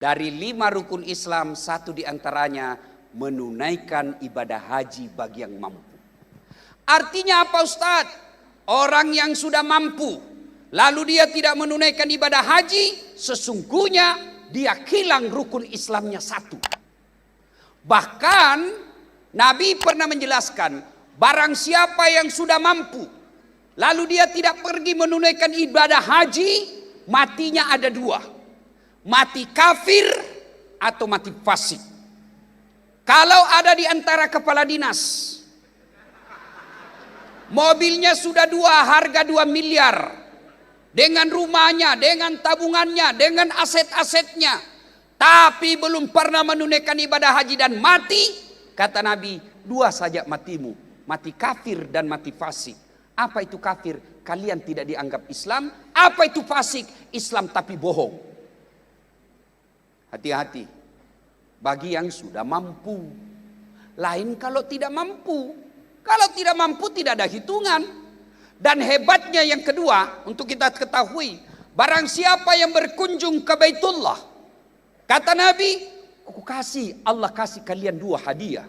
Dari 5 rukun Islam, 1 diantaranya menunaikan ibadah haji bagi yang mampu. Artinya apa Ustadz? Orang yang sudah mampu, lalu dia tidak menunaikan ibadah haji, sesungguhnya dia hilang rukun Islamnya 1. Bahkan Nabi pernah menjelaskan, barang siapa yang sudah mampu, lalu dia tidak pergi menunaikan ibadah haji, matinya ada 2. Mati kafir atau mati fasik. Kalau ada di antara kepala dinas, mobilnya sudah 2, harga 2 miliar, dengan rumahnya, dengan tabungannya, dengan aset-asetnya, tapi belum pernah menunaikan ibadah haji dan mati, kata Nabi, 2 saja matimu, mati kafir dan mati fasik. Apa itu kafir? Kalian tidak dianggap Islam. Apa itu fasik? Islam tapi bohong. Hati-hati bagi yang sudah mampu. Lain kalau tidak mampu. Kalau tidak mampu tidak ada hitungan. Dan hebatnya yang kedua, untuk kita ketahui, barang siapa yang berkunjung ke Baitullah, kata Nabi, Allah kasih kalian 2 hadiah.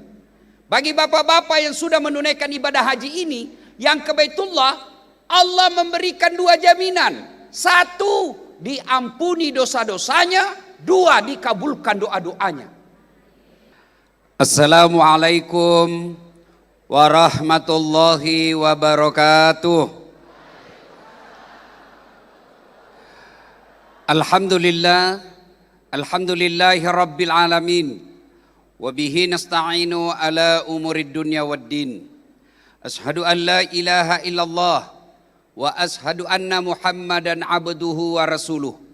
Bagi bapak-bapak yang sudah menunaikan ibadah haji ini, yang ke Baitullah, Allah memberikan 2 jaminan. 1, diampuni dosa-dosanya. 2, dikabulkan doa-doanya. Assalamualaikum warahmatullahi wabarakatuh. Alhamdulillahi rabbil alamin. Wabihi nasta'inu ala umurid dunya waddin. Ashhadu an la ilaha illallah wa ashhadu anna Muhammadan abduhu wa rasuluh.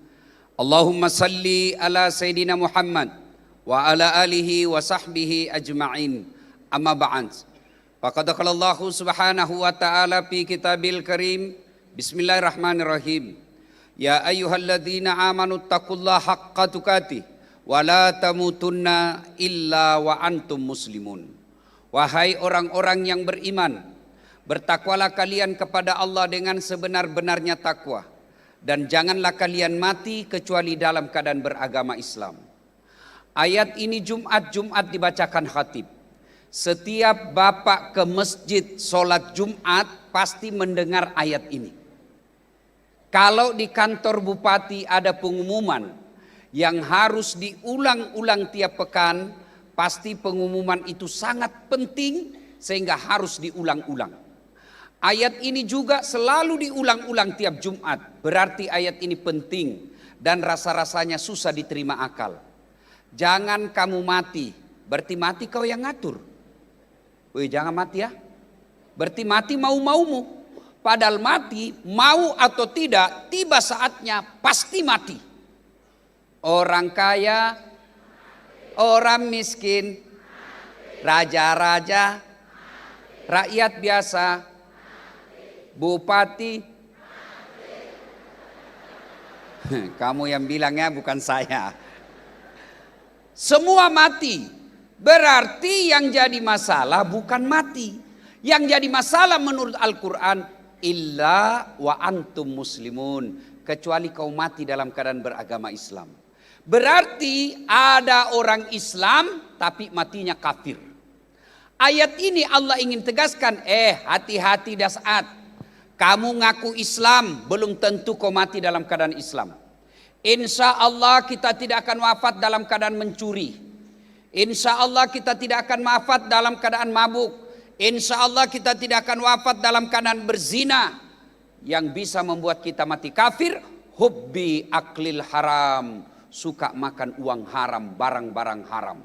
Allahumma salli ala Sayyidina Muhammad wa ala alihi wa sahbihi ajma'in. Amma ba'd. Faqad qala Allah subhanahu wa ta'ala fi kitabil karim. Bismillahirrahmanirrahim. Ya ayyuhalladzina amanu taqullaha haqqa tuqatih wa la tamutunna illa wa antum muslimun. Wahai orang-orang yang beriman, bertakwalah kalian kepada Allah dengan sebenar-benarnya takwa. Dan janganlah kalian mati kecuali dalam keadaan beragama Islam. Ayat ini Jumat dibacakan khatib. Setiap bapak ke masjid sholat Jumat pasti mendengar ayat ini. Kalau di kantor bupati ada pengumuman yang harus diulang-ulang tiap pekan, pasti pengumuman itu sangat penting sehingga harus diulang-ulang. Ayat ini juga selalu diulang-ulang tiap Jumat. Berarti ayat ini penting dan rasa-rasanya susah diterima akal. Jangan kamu mati, berarti mati kau yang ngatur. Woi, jangan mati ya. Berarti mati mau-maumu. Padahal mati, mau atau tidak, tiba saatnya pasti mati. Orang kaya, orang miskin, raja-raja, rakyat biasa, bupati, kamu yang bilangnya bukan saya. Semua mati. Berarti yang jadi masalah bukan mati. Yang jadi masalah menurut Al-Quran, illa wa antum muslimun, kecuali kau mati dalam keadaan beragama Islam. Berarti ada orang Islam tapi matinya kafir. Ayat ini Allah ingin tegaskan, hati-hati dasat. Kamu ngaku Islam, belum tentu kau mati dalam keadaan Islam. Insya Allah kita tidak akan wafat dalam keadaan mencuri. Insya Allah kita tidak akan wafat dalam keadaan mabuk. Insya Allah kita tidak akan wafat dalam keadaan berzina. Yang bisa membuat kita mati kafir, hubbi aklil haram, suka makan uang haram, barang-barang haram.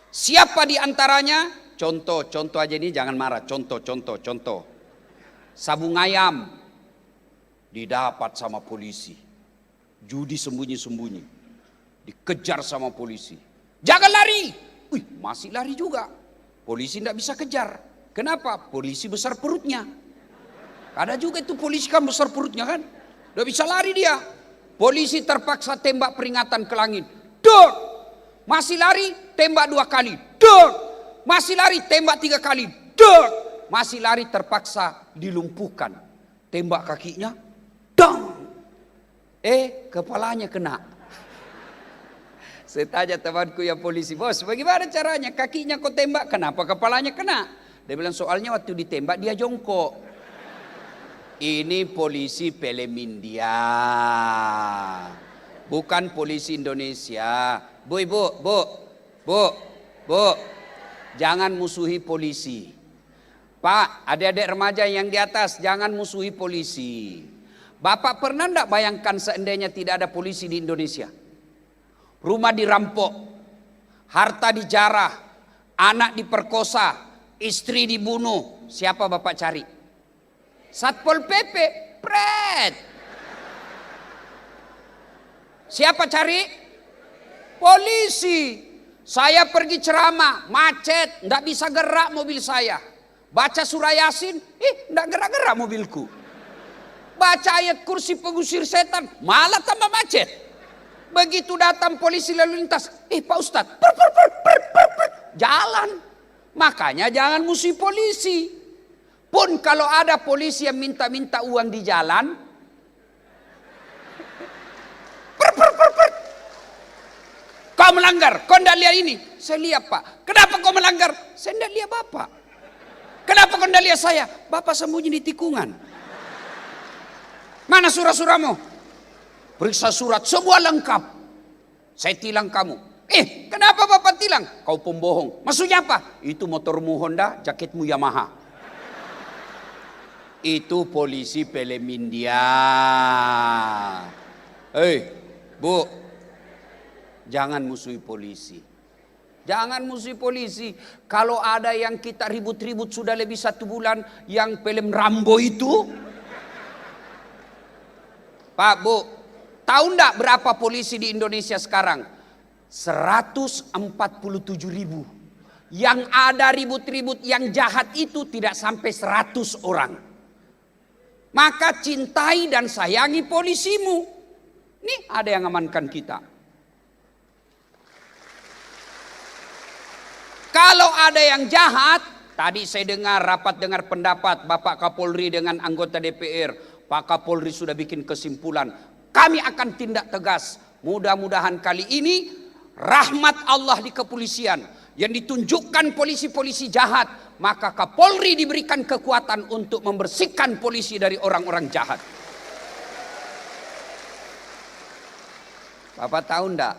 Siapa di antaranya? Contoh aja ini, jangan marah. Contoh. Sabung ayam didapat sama polisi, judi sembunyi-sembunyi, dikejar sama polisi. Jangan lari, masih lari juga. Polisi tidak bisa kejar. Kenapa? Polisi besar perutnya. Ada juga itu polisi kan besar perutnya kan, tidak bisa lari dia. Polisi terpaksa tembak peringatan ke langit. Dor, masih lari, tembak 2 kali. Dor, masih lari, tembak 3 kali. Dor. Masih lari, terpaksa dilumpuhkan. Tembak kakinya, dang. Kepalanya kena. Saya tanya temanku yang polisi, bos bagaimana caranya? Kakinya kau tembak, kenapa kepalanya kena? Dia bilang soalnya waktu ditembak dia jongkok. Ini polisi Pelemin dia, bukan polisi Indonesia. Bu, jangan musuhi polisi. Pak, adik-adik remaja yang di atas, jangan musuhi polisi. Bapak pernah enggak bayangkan seandainya tidak ada polisi di Indonesia? Rumah dirampok, harta dijarah, anak diperkosa, istri dibunuh. Siapa bapak cari? Satpol PP, pret. Siapa cari? Polisi. Saya pergi ceramah, macet, enggak bisa gerak mobil saya. Baca surah Yasin, enggak gerak-gerak mobilku. Baca ayat kursi pengusir setan, malah tambah macet. Begitu datang polisi lalu lintas, Pak Ustadz, jalan. Makanya jangan musuhi polisi. Pun kalau ada polisi yang minta-minta uang di jalan, kau melanggar, kau tidak lihat ini. Saya lihat Pak. Kenapa kau melanggar? Saya tidak lihat Bapak. Kenapa kau tidak lihat saya? Bapak sembunyi di tikungan. Mana surat-suratmu? Periksa surat semua lengkap. Saya tilang kamu. Kenapa Bapak tilang? Kau pembohong. Maksudnya apa? Itu motormu Honda, jaketmu Yamaha. Itu polisi Pelemin dia. Bu, jangan musuhi polisi. Jangan musuhi polisi. Kalau ada yang kita ribut-ribut sudah lebih 1 bulan, yang film Rambo itu. Pak, Bu, tahu enggak berapa polisi di Indonesia sekarang? 147.000. Yang ada ribut-ribut yang jahat itu tidak sampai 100 orang. Maka cintai dan sayangi polisimu. Nih ada yang amankan kita. Kalau ada yang jahat, tadi saya rapat dengar pendapat Bapak Kapolri dengan anggota DPR. Pak Kapolri sudah bikin kesimpulan. Kami akan tindak tegas. Mudah-mudahan kali ini rahmat Allah di kepolisian yang ditunjukkan polisi-polisi jahat, maka Kapolri diberikan kekuatan untuk membersihkan polisi dari orang-orang jahat. Bapak tahu enggak?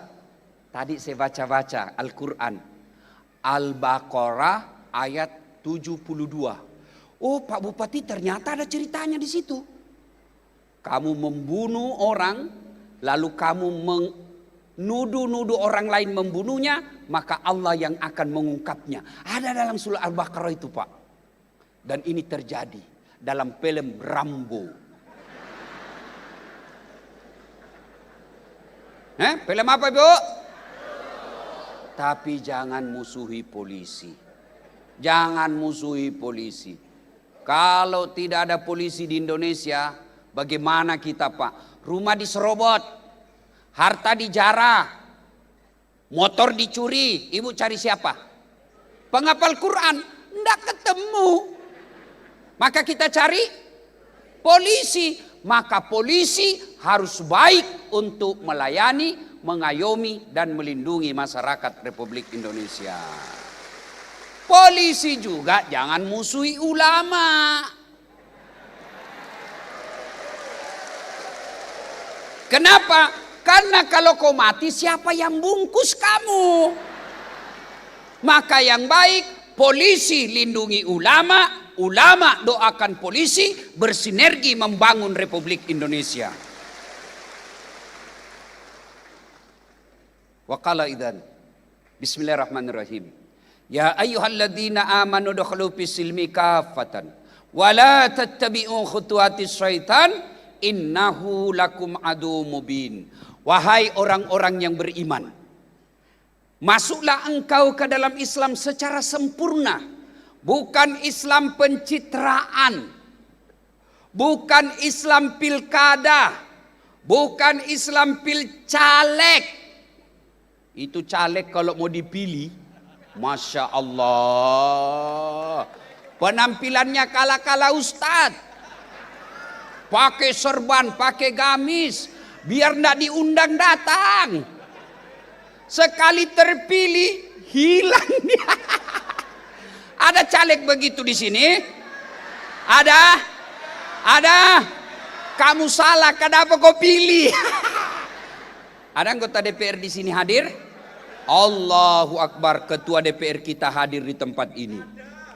Tadi saya baca-baca Al-Quran, Al-Baqarah ayat 72. Oh Pak Bupati, ternyata ada ceritanya di situ. Kamu membunuh orang, lalu kamu menuduh-nuduh orang lain membunuhnya, maka Allah yang akan mengungkapnya. Ada dalam surah Al-Baqarah itu Pak. Dan ini terjadi dalam film Rambo. Film apa Bu? Tapi jangan musuhi polisi. Jangan musuhi polisi. Kalau tidak ada polisi di Indonesia, bagaimana kita Pak? Rumah diserobot, harta dijarah, motor dicuri. Ibu cari siapa? Penghafal Quran. Tidak ketemu. Maka kita cari polisi. Maka polisi harus baik untuk melayani, mengayomi dan melindungi masyarakat Republik Indonesia. Polisi juga jangan musuhi ulama. Kenapa? Karena kalau kau mati, siapa yang bungkus kamu? Maka yang baik, polisi lindungi ulama, ulama doakan polisi, bersinergi membangun Republik Indonesia. Wa qala idzan. Bismillahirrahmanirrahim. Ya ayyuhalladzina amanu dukhulu fis silmi kaffatan wa la tattabi'u khutuwatis syaitan innahu lakum adu mubin. Wahai orang-orang yang beriman, masuklah engkau ke dalam Islam secara sempurna, bukan Islam pencitraan, bukan Islam pilkada, bukan Islam pilcaleg. Itu caleg kalau mau dipilih, Masya Allah, penampilannya kala-kala ustadz, pakai serban, pakai gamis, biar ndak diundang datang. Sekali terpilih hilang dia. Ada caleg begitu di sini? Ada? Ada? Kamu salah, kenapa kau pilih? Ada anggota DPR di sini hadir? Allahu Akbar, ketua DPR kita hadir di tempat ini.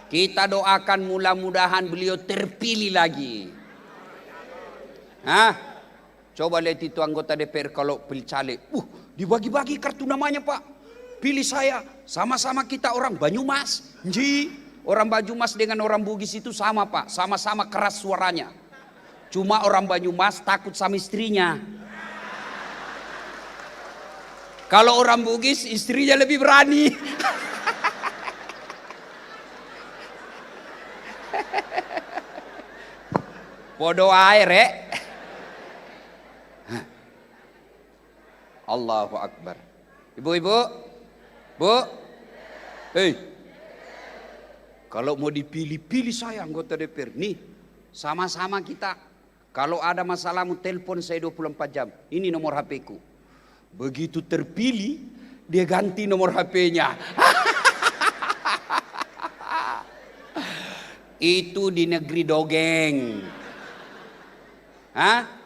Kita doakan mudah-mudahan beliau terpilih lagi. Hah? Coba lihat itu anggota DPR kalau pilih caleg. Dibagi-bagi kartu namanya Pak. Pilih saya, sama-sama kita orang Banyumas. Orang Banyumas dengan orang Bugis itu sama Pak, sama-sama keras suaranya. Cuma orang Banyumas takut sama istrinya. Kalau orang Bugis istrinya lebih berani. Bodoh air Allahu Akbar. Ibu-ibu, Bu, hei, kalau mau dipilih-pilih saya anggota DPR nih, sama-sama kita. Kalau ada masalahmu telepon saya 24 jam. Ini nomor HP ku. Begitu terpilih, dia ganti nomor HP-nya. Itu di negeri dongeng. Hah?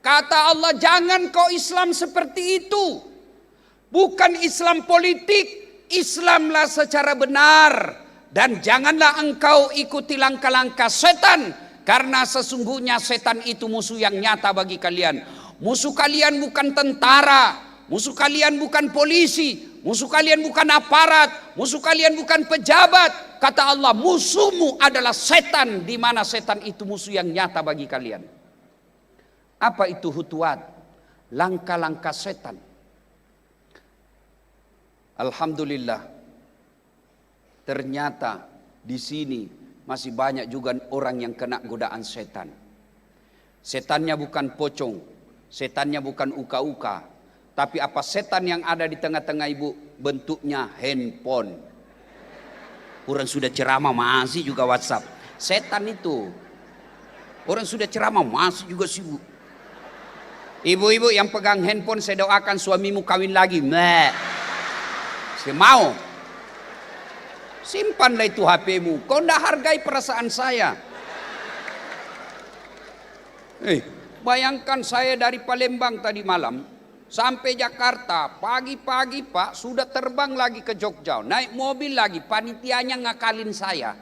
Kata Allah, jangan kau Islam seperti itu. Bukan Islam politik, Islamlah secara benar. Dan janganlah engkau ikuti langkah-langkah setan. Karena sesungguhnya setan itu musuh yang nyata bagi kalian. Musuh kalian bukan tentara, musuh kalian bukan polisi, musuh kalian bukan aparat, musuh kalian bukan pejabat. Kata Allah, musuhmu adalah setan, di mana setan itu musuh yang nyata bagi kalian. Apa itu hutuat? Langkah-langkah setan. Alhamdulillah, ternyata di sini masih banyak juga orang yang kena godaan setan. Setannya bukan pocong, setannya bukan uka-uka, tapi apa setan yang ada di tengah-tengah ibu? Bentuknya handphone. Orang sudah ceramah masih juga WhatsApp. Setan itu. Orang sudah ceramah masih juga sibuk. Ibu-ibu yang pegang handphone, saya doakan suamimu kawin lagi. Saya mau. Simpanlah itu HP-mu. Kau tidak hargai perasaan saya. Bayangkan saya dari Palembang tadi malam sampai Jakarta. Pagi-pagi Pak sudah terbang lagi ke Jogja. Naik mobil lagi. Panitianya ngakalin saya.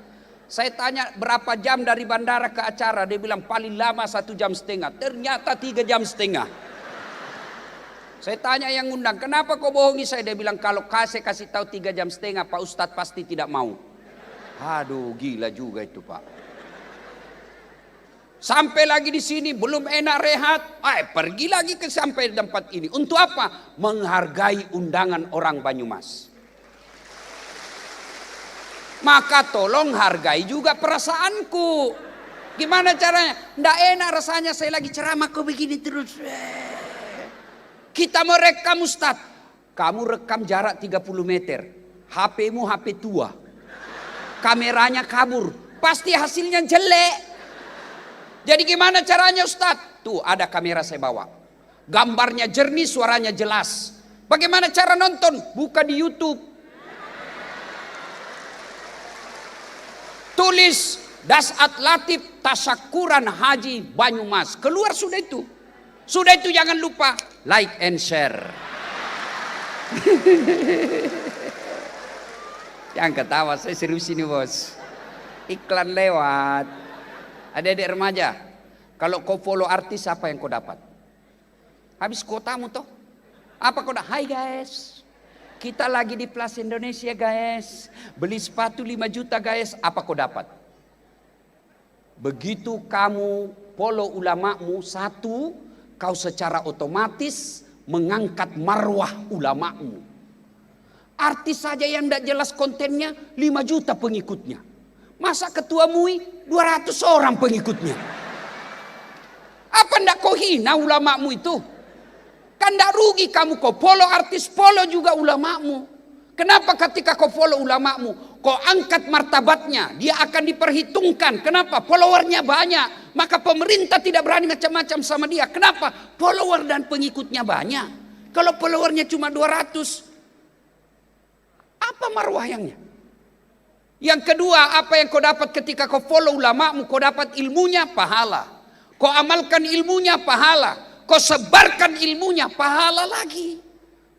Saya tanya berapa jam dari bandara ke acara. Dia bilang paling lama 1,5 jam. Ternyata 3,5 jam. Saya tanya yang undang, kenapa kau bohongi saya? Dia bilang kalau kasih tahu 3,5 jam Pak Ustadz pasti tidak mau. Aduh, gila juga itu Pak. Sampai lagi di sini belum enak rehat, pergi lagi ke sampai tempat ini. Untuk apa? Menghargai undangan orang Banyumas. Maka tolong hargai juga perasaanku. Gimana caranya? Nggak enak rasanya saya lagi ceramah kok begini terus. Kita mau rekam Ustaz. Kamu rekam jarak 30 meter. HP-mu HP tua. Kameranya kabur. Pasti hasilnya jelek. Jadi gimana caranya Ustaz? Tuh ada kamera saya bawa. Gambarnya jernih, suaranya jelas. Bagaimana cara nonton? Buka di YouTube. Tulis Dasat Latif Tasyakuran Haji Banyumas. Keluar sudah itu. Sudah itu jangan lupa like and share. Jangan ketawa, saya serius ini bos. Iklan lewat. Adik-adik remaja, kalau kau follow artis apa yang kau dapat? Habis kotamu toh. Apa kau Hai guys, kita lagi di Plaza Indonesia guys. Beli sepatu 5 juta guys. Apa kau dapat? Begitu kamu follow ulamamu satu, kau secara otomatis mengangkat marwah ulamamu. Artis saja yang tidak jelas kontennya 5 juta pengikutnya. Masa ketua MUI 200 orang pengikutnya. Apa ndak kau hina ulamamu itu? Kan ndak rugi kamu kau follow artis, follow juga ulamamu. Kenapa ketika kau follow ulamamu, kau angkat martabatnya, dia akan diperhitungkan. Kenapa? Followernya banyak. Maka pemerintah tidak berani macam-macam sama dia. Kenapa? Follower dan pengikutnya banyak. Kalau followernya cuma 200, apa marwahnya? Yang kedua, apa yang kau dapat ketika kau follow ulamamu? Kau dapat ilmunya, pahala. Kau amalkan ilmunya, pahala. Kau sebarkan ilmunya, pahala lagi.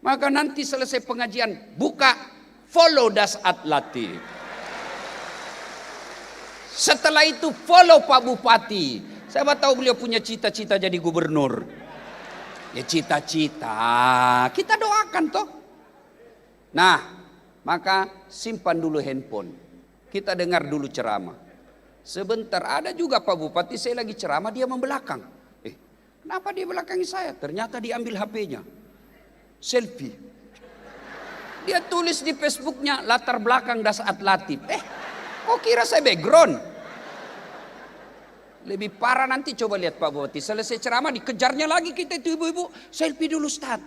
Maka nanti selesai pengajian, buka follow Dasat Latif. Setelah itu follow Pak Bupati. Saya tahu beliau punya cita-cita jadi gubernur. Ya cita-cita, kita doakan toh. Nah, maka simpan dulu handphone. Kita dengar dulu ceramah. Sebentar, ada juga Pak Bupati, saya lagi ceramah, dia membelakang. Kenapa dia belakangi saya? Ternyata diambil HP-nya. Selfie. Dia tulis di Facebooknya, latar belakang Dasat Latif. Kok kira saya background? Lebih parah nanti, coba lihat Pak Bupati. Selesai ceramah dikejarnya lagi kita itu ibu-ibu. Selfie dulu Ustaz.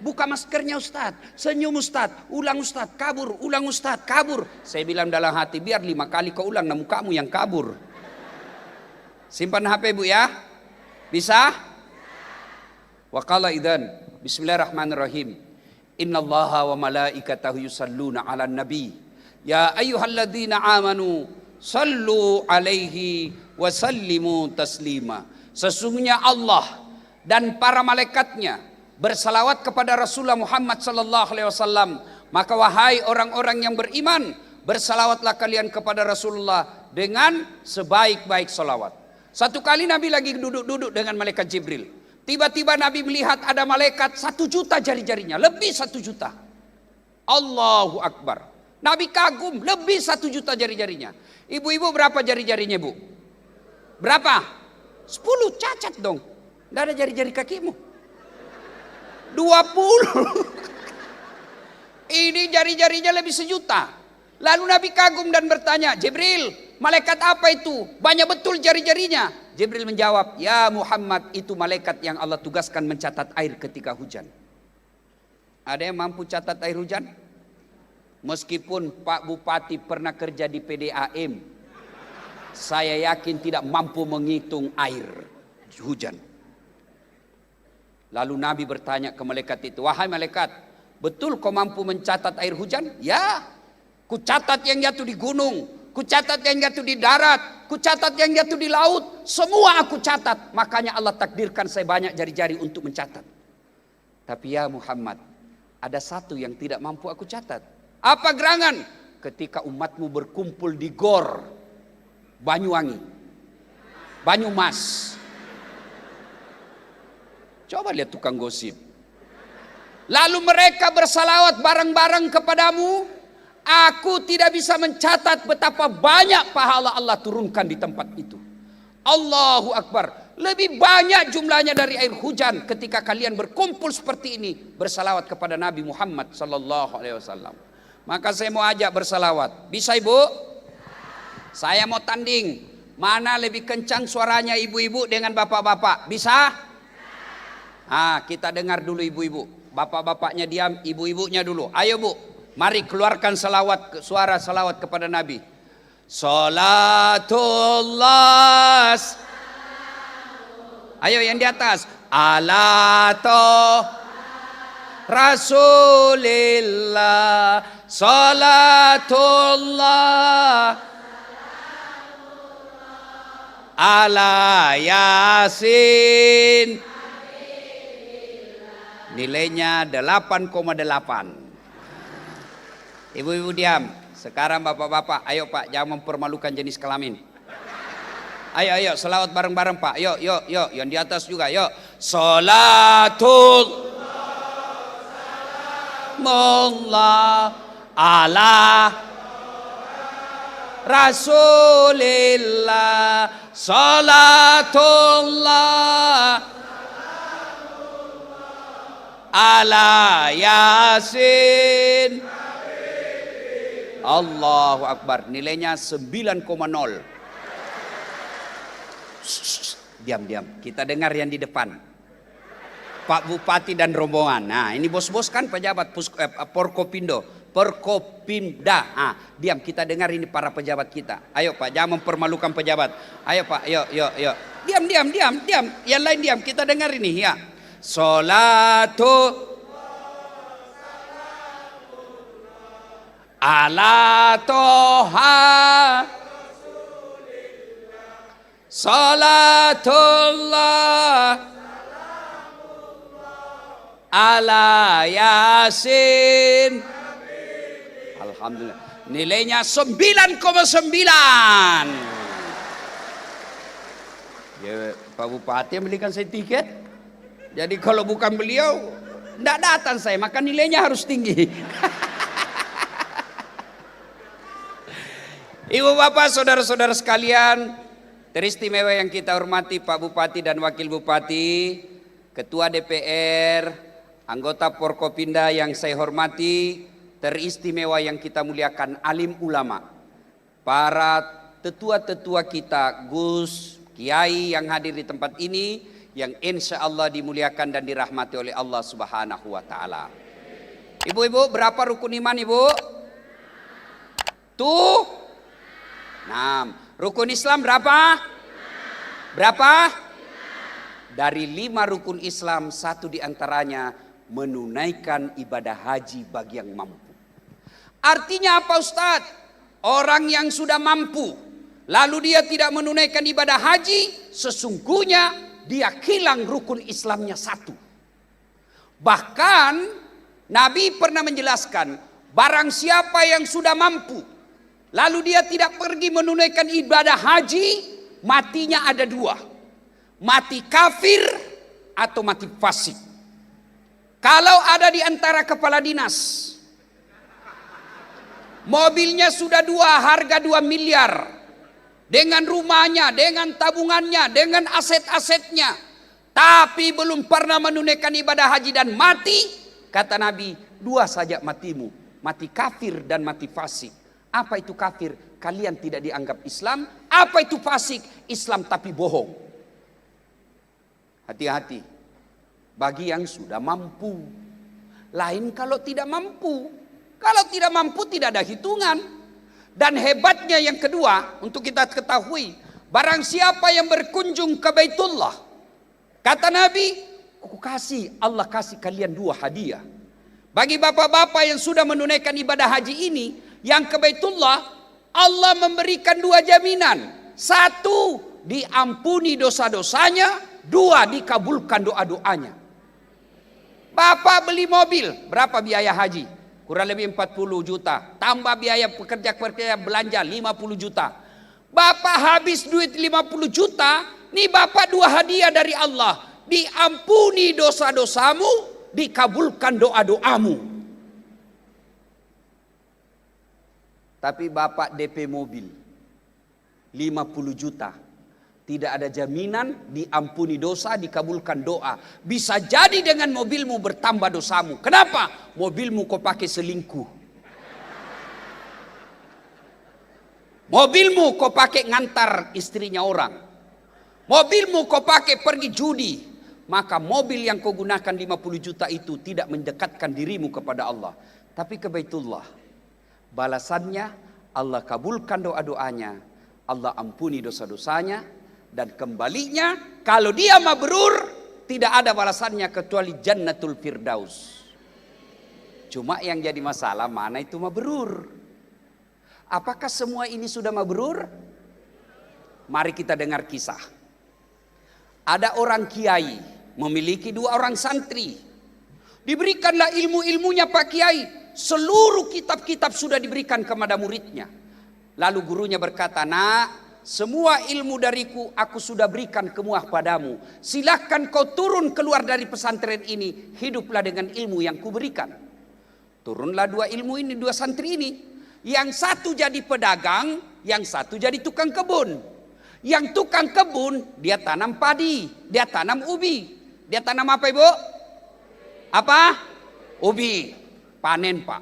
Buka maskernya Ustaz. Senyum Ustaz. Ulang Ustaz. Kabur. Ulang Ustaz. Kabur. Saya bilang dalam hati, biar 5 kali kau ulang, namun kamu yang kabur. Simpan HP Bu ya. Bisa? Wa qala idzan. Bismillahirrahmanirrahim. Innallaha wa malaikatahu yusalluna 'alan nabi. Ya ayyuhalladzina amanu sallu alaihi wasallimu taslima. Sesungguhnya Allah dan para malaikatnya bersalawat kepada Rasulullah Muhammad sallallahu alaihi wasallam. Maka wahai orang-orang yang beriman, bersalawatlah kalian kepada Rasulullah dengan sebaik-baik salawat. Satu kali Nabi lagi duduk-duduk dengan malaikat Jibril. Tiba-tiba Nabi melihat ada malaikat 1 juta jari-jarinya, lebih 1 juta. Allahu Akbar. Nabi kagum, lebih 1 juta jari-jarinya. Ibu-ibu berapa jari-jarinya Bu? Berapa? 10, cacat dong. Tidak ada jari-jari kakimu. 20. Ini jari-jarinya lebih 1 juta. Lalu Nabi kagum dan bertanya, Jibril, malaikat apa itu? Banyak betul jari-jarinya. Jibril menjawab, ya Muhammad, itu malaikat yang Allah tugaskan mencatat air ketika hujan. Ada yang mampu catat air hujan? Meskipun Pak Bupati pernah kerja di PDAM, saya yakin tidak mampu menghitung air hujan. Lalu Nabi bertanya ke malaikat itu, wahai malaikat, betul kau mampu mencatat air hujan? Ya, ku catat yang jatuh di gunung, ku catat yang jatuh di darat, ku catat yang jatuh di laut, semua aku catat. Makanya Allah takdirkan saya banyak jari-jari untuk mencatat. Tapi ya Muhammad, ada satu yang tidak mampu aku catat. Apa gerangan? Ketika umatmu berkumpul di Gor Banyuwangi, Banyumas. Coba lihat tukang gosip. Lalu mereka bersalawat bareng-bareng kepadamu. Aku tidak bisa mencatat betapa banyak pahala Allah turunkan di tempat itu. Allahu Akbar. Lebih banyak jumlahnya dari air hujan ketika kalian berkumpul seperti ini bersalawat kepada Nabi Muhammad sallallahu alaihi wasallam. Maka saya mau ajak bersalawat. Bisa Ibu? Saya mau tanding. Mana lebih kencang suaranya ibu-ibu dengan bapak-bapak? Bisa? Kita dengar dulu ibu-ibu. Bapak-bapaknya diam, ibu-ibunya dulu. Ayo Bu, mari keluarkan salawat, suara salawat kepada Nabi. Salatullah. Ayo yang di atas. Ala Rasulillah. Salatullah ala Yasin. Nilainya 8,8. Ibu-ibu diam. Sekarang bapak-bapak, ayo Pak, jangan mempermalukan jenis kelamin. Ayo selawat bareng-bareng Pak. Yuk, yang di atas juga. Yuk. Salatul mullah ala Rasulillah. Salatullah ala Yasin. Allahu Akbar. Nilainya 9,0. Diam. Kita dengar yang di depan. Pak Bupati dan rombongan. Nah, ini bos-bos kan pejabat Porkopindo, Porkopimda. Diam, kita dengar ini para pejabat kita. Ayo Pak, jangan mempermalukan pejabat. Ayo Pak, yuk. Diam. Yang lain diam, kita dengar ini ya. Salatu ala toha. Salatullah ala Yasin. Alhamdulillah. Nilainya 9,9. Ya, Pak Bupati yang belikan saya tiket. Jadi kalau bukan beliau, tidak datang saya, maka nilainya harus tinggi. Ibu bapak saudara-saudara sekalian, teristimewa yang kita hormati Pak Bupati dan Wakil Bupati, Ketua DPR, anggota Forkopimda yang saya hormati, teristimewa yang kita muliakan alim ulama, para tetua-tetua kita, Gus, Kiai yang hadir di tempat ini, yang insya Allah dimuliakan dan dirahmati oleh Allah Subhanahu wa Ta'ala. Ibu-ibu, berapa rukun iman, Ibu? Tuh. 6. Rukun Islam berapa? Berapa? Dari 5 rukun Islam, 1 diantaranya menunaikan ibadah haji bagi yang mampu. Artinya apa Ustadz? Orang yang sudah mampu, lalu dia tidak menunaikan ibadah haji, sesungguhnya dia hilang rukun Islamnya 1. Bahkan Nabi pernah menjelaskan, barang siapa yang sudah mampu, lalu dia tidak pergi menunaikan ibadah haji, matinya ada 2. Mati kafir atau mati fasik. Kalau ada di antara kepala dinas, mobilnya sudah 2, harga 2 miliar. Dengan rumahnya, dengan tabungannya, dengan aset-asetnya. Tapi belum pernah menunaikan ibadah haji dan mati. Kata Nabi, 2 saja matimu. Mati kafir dan mati fasik. Apa itu kafir? Kalian tidak dianggap Islam. Apa itu fasik? Islam tapi bohong. Hati-hati bagi yang sudah mampu. Lain kalau tidak mampu. Kalau tidak mampu tidak ada hitungan. Dan hebatnya yang kedua untuk kita ketahui, barang siapa yang berkunjung ke Baitullah, kata Nabi, Allah kasih kalian 2 hadiah. Bagi bapak-bapak yang sudah menunaikan ibadah haji ini, yang ke Baitullah, Allah memberikan 2 jaminan. 1, diampuni dosa-dosanya. 2, dikabulkan doa-doanya. Bapak beli mobil, berapa biaya haji? Kurang lebih 40 juta. Tambah biaya pekerja-pekerja belanja 50 juta. Bapak habis duit 50 juta, nih bapak 2 hadiah dari Allah. Diampuni dosa-dosamu, dikabulkan doa-doamu. Tapi bapak DP mobil 50 juta. Tidak ada jaminan diampuni dosa, dikabulkan doa. Bisa jadi dengan mobilmu bertambah dosamu. Kenapa? Mobilmu kau pakai selingkuh. Mobilmu kau pakai ngantar istrinya orang. Mobilmu kau pakai pergi judi. Maka mobil yang kau gunakan 50 juta itu tidak mendekatkan dirimu kepada Allah. Tapi ke Baitullah, balasannya Allah kabulkan doa-doanya, Allah ampuni dosa-dosanya, dan kembalinya kalau dia mabrur tidak ada balasannya kecuali Jannatul Firdaus. Cuma yang jadi masalah mana itu mabrur? Apakah semua ini sudah mabrur? Mari kita dengar kisah. Ada orang kiai memiliki 2 orang santri. Diberikanlah ilmu-ilmunya Pak Kiai. Seluruh kitab-kitab sudah diberikan kepada muridnya. Lalu gurunya berkata, "Nak, semua ilmu dariku aku sudah berikan kepadamu. Silahkan kau turun keluar dari pesantren ini. Hiduplah dengan ilmu yang kuberikan." Turunlah 2 ilmu ini, 2 santri ini. Yang satu jadi pedagang, yang satu jadi tukang kebun. Yang tukang kebun, dia tanam padi, dia tanam ubi. Dia tanam apa Ibu? Apa? Ubi. Panen Pak.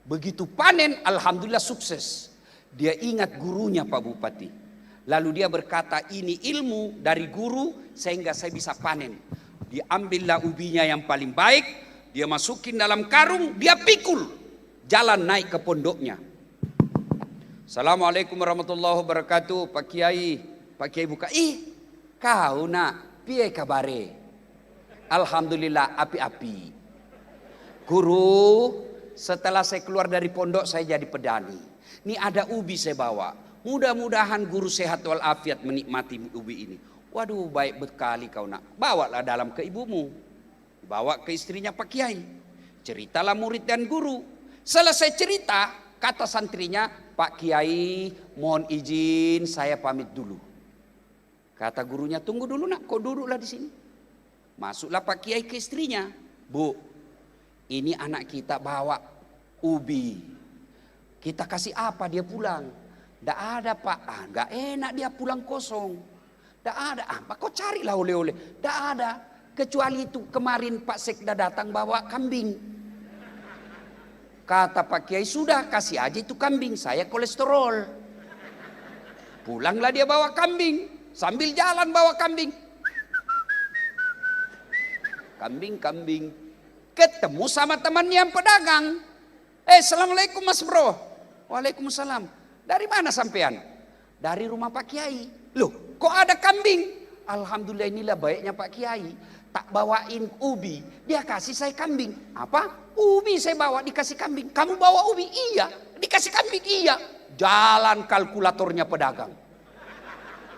Begitu panen, alhamdulillah sukses. Dia ingat gurunya Pak Bupati. Lalu dia berkata, ini ilmu dari guru sehingga saya bisa panen. Diambillah ubinya yang paling baik, dia masukin dalam karung, dia pikul. Jalan naik ke pondoknya. Assalamualaikum warahmatullahi wabarakatuh, Pak Kiai. Pak Kiai buka, kau nak, piye kabare? Alhamdulillah api-api. Guru, setelah saya keluar dari pondok saya jadi pedani. Ini ada ubi saya bawa. Mudah-mudahan guru sehat walafiat menikmati ubi ini. Waduh, baik berkali kau nak. Bawalah dalam ke ibumu. Bawa ke istrinya Pak Kiai. Ceritalah murid dan guru. Selesai cerita, kata santrinya, Pak Kiai mohon izin saya pamit dulu. Kata gurunya, tunggu dulu nak, kau duduklah di sini. Masuklah Pak Kiai ke istrinya. Bu, ini anak kita bawa ubi. Kita kasih apa dia pulang? Tidak ada Pak, nggak enak dia pulang kosong. Tidak ada, apa kau carilah oleh-oleh. Tidak ada, kecuali itu kemarin Pak Sekda datang bawa kambing. Kata Pak Kiai, sudah kasih aja itu kambing, saya kolesterol. Pulanglah dia bawa kambing, sambil jalan bawa kambing. Kambing. Ketemu sama temannya yang pedagang. Assalamualaikum Mas Bro. Waalaikumsalam. Dari mana sampean? Dari rumah Pak Kiai. Loh, kok ada kambing? Alhamdulillah, inilah baiknya Pak Kiai. Tak bawain ubi, dia kasih saya kambing. Apa? Ubi saya bawa, dikasih kambing. Kamu bawa ubi? Iya. Dikasih kambing? Iya. Jalan kalkulatornya pedagang.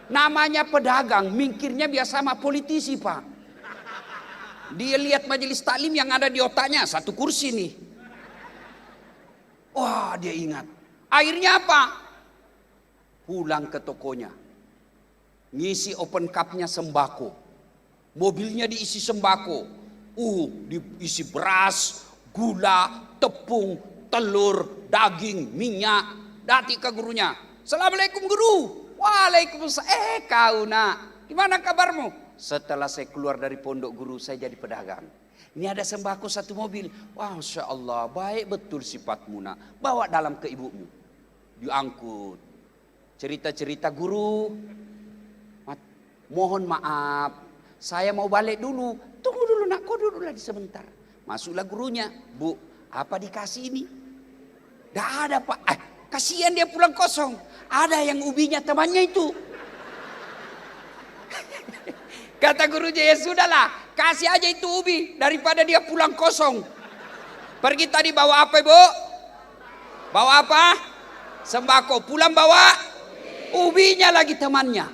Namanya pedagang, mikirnya biasa sama politisi Pak. Dia lihat majelis taklim yang ada di otaknya, satu kursi nih. Wah, dia ingat. Akhirnya apa? Pulang ke tokonya. Ngisi open cupnya sembako. Mobilnya diisi sembako. Diisi beras, gula, tepung, telur, daging, minyak. Dati ke gurunya. Assalamualaikum guru. Waalaikumsalam. Kau nak, gimana kabarmu? Setelah saya keluar dari pondok guru, saya jadi pedagang. Ini ada sembako satu mobil. Wah, Masya Allah, baik betul sifatmu nak. Bawa dalam ke ibumu. Diangkut. Cerita-cerita guru. Mohon maaf, saya mau balik dulu. Tunggu dulu nak, kau duduk lagi sebentar. Masuklah gurunya. Bu, apa dikasih ini? Tidak ada Pak. Kasihan dia pulang kosong. Ada yang ubinya temannya itu. Kata gurunya, ya sudahlah, kasih aja itu ubi daripada dia pulang kosong. Pergi tadi bawa apa ibu? Bawa apa? Sembako. Pulang bawa ubinya lagi temannya.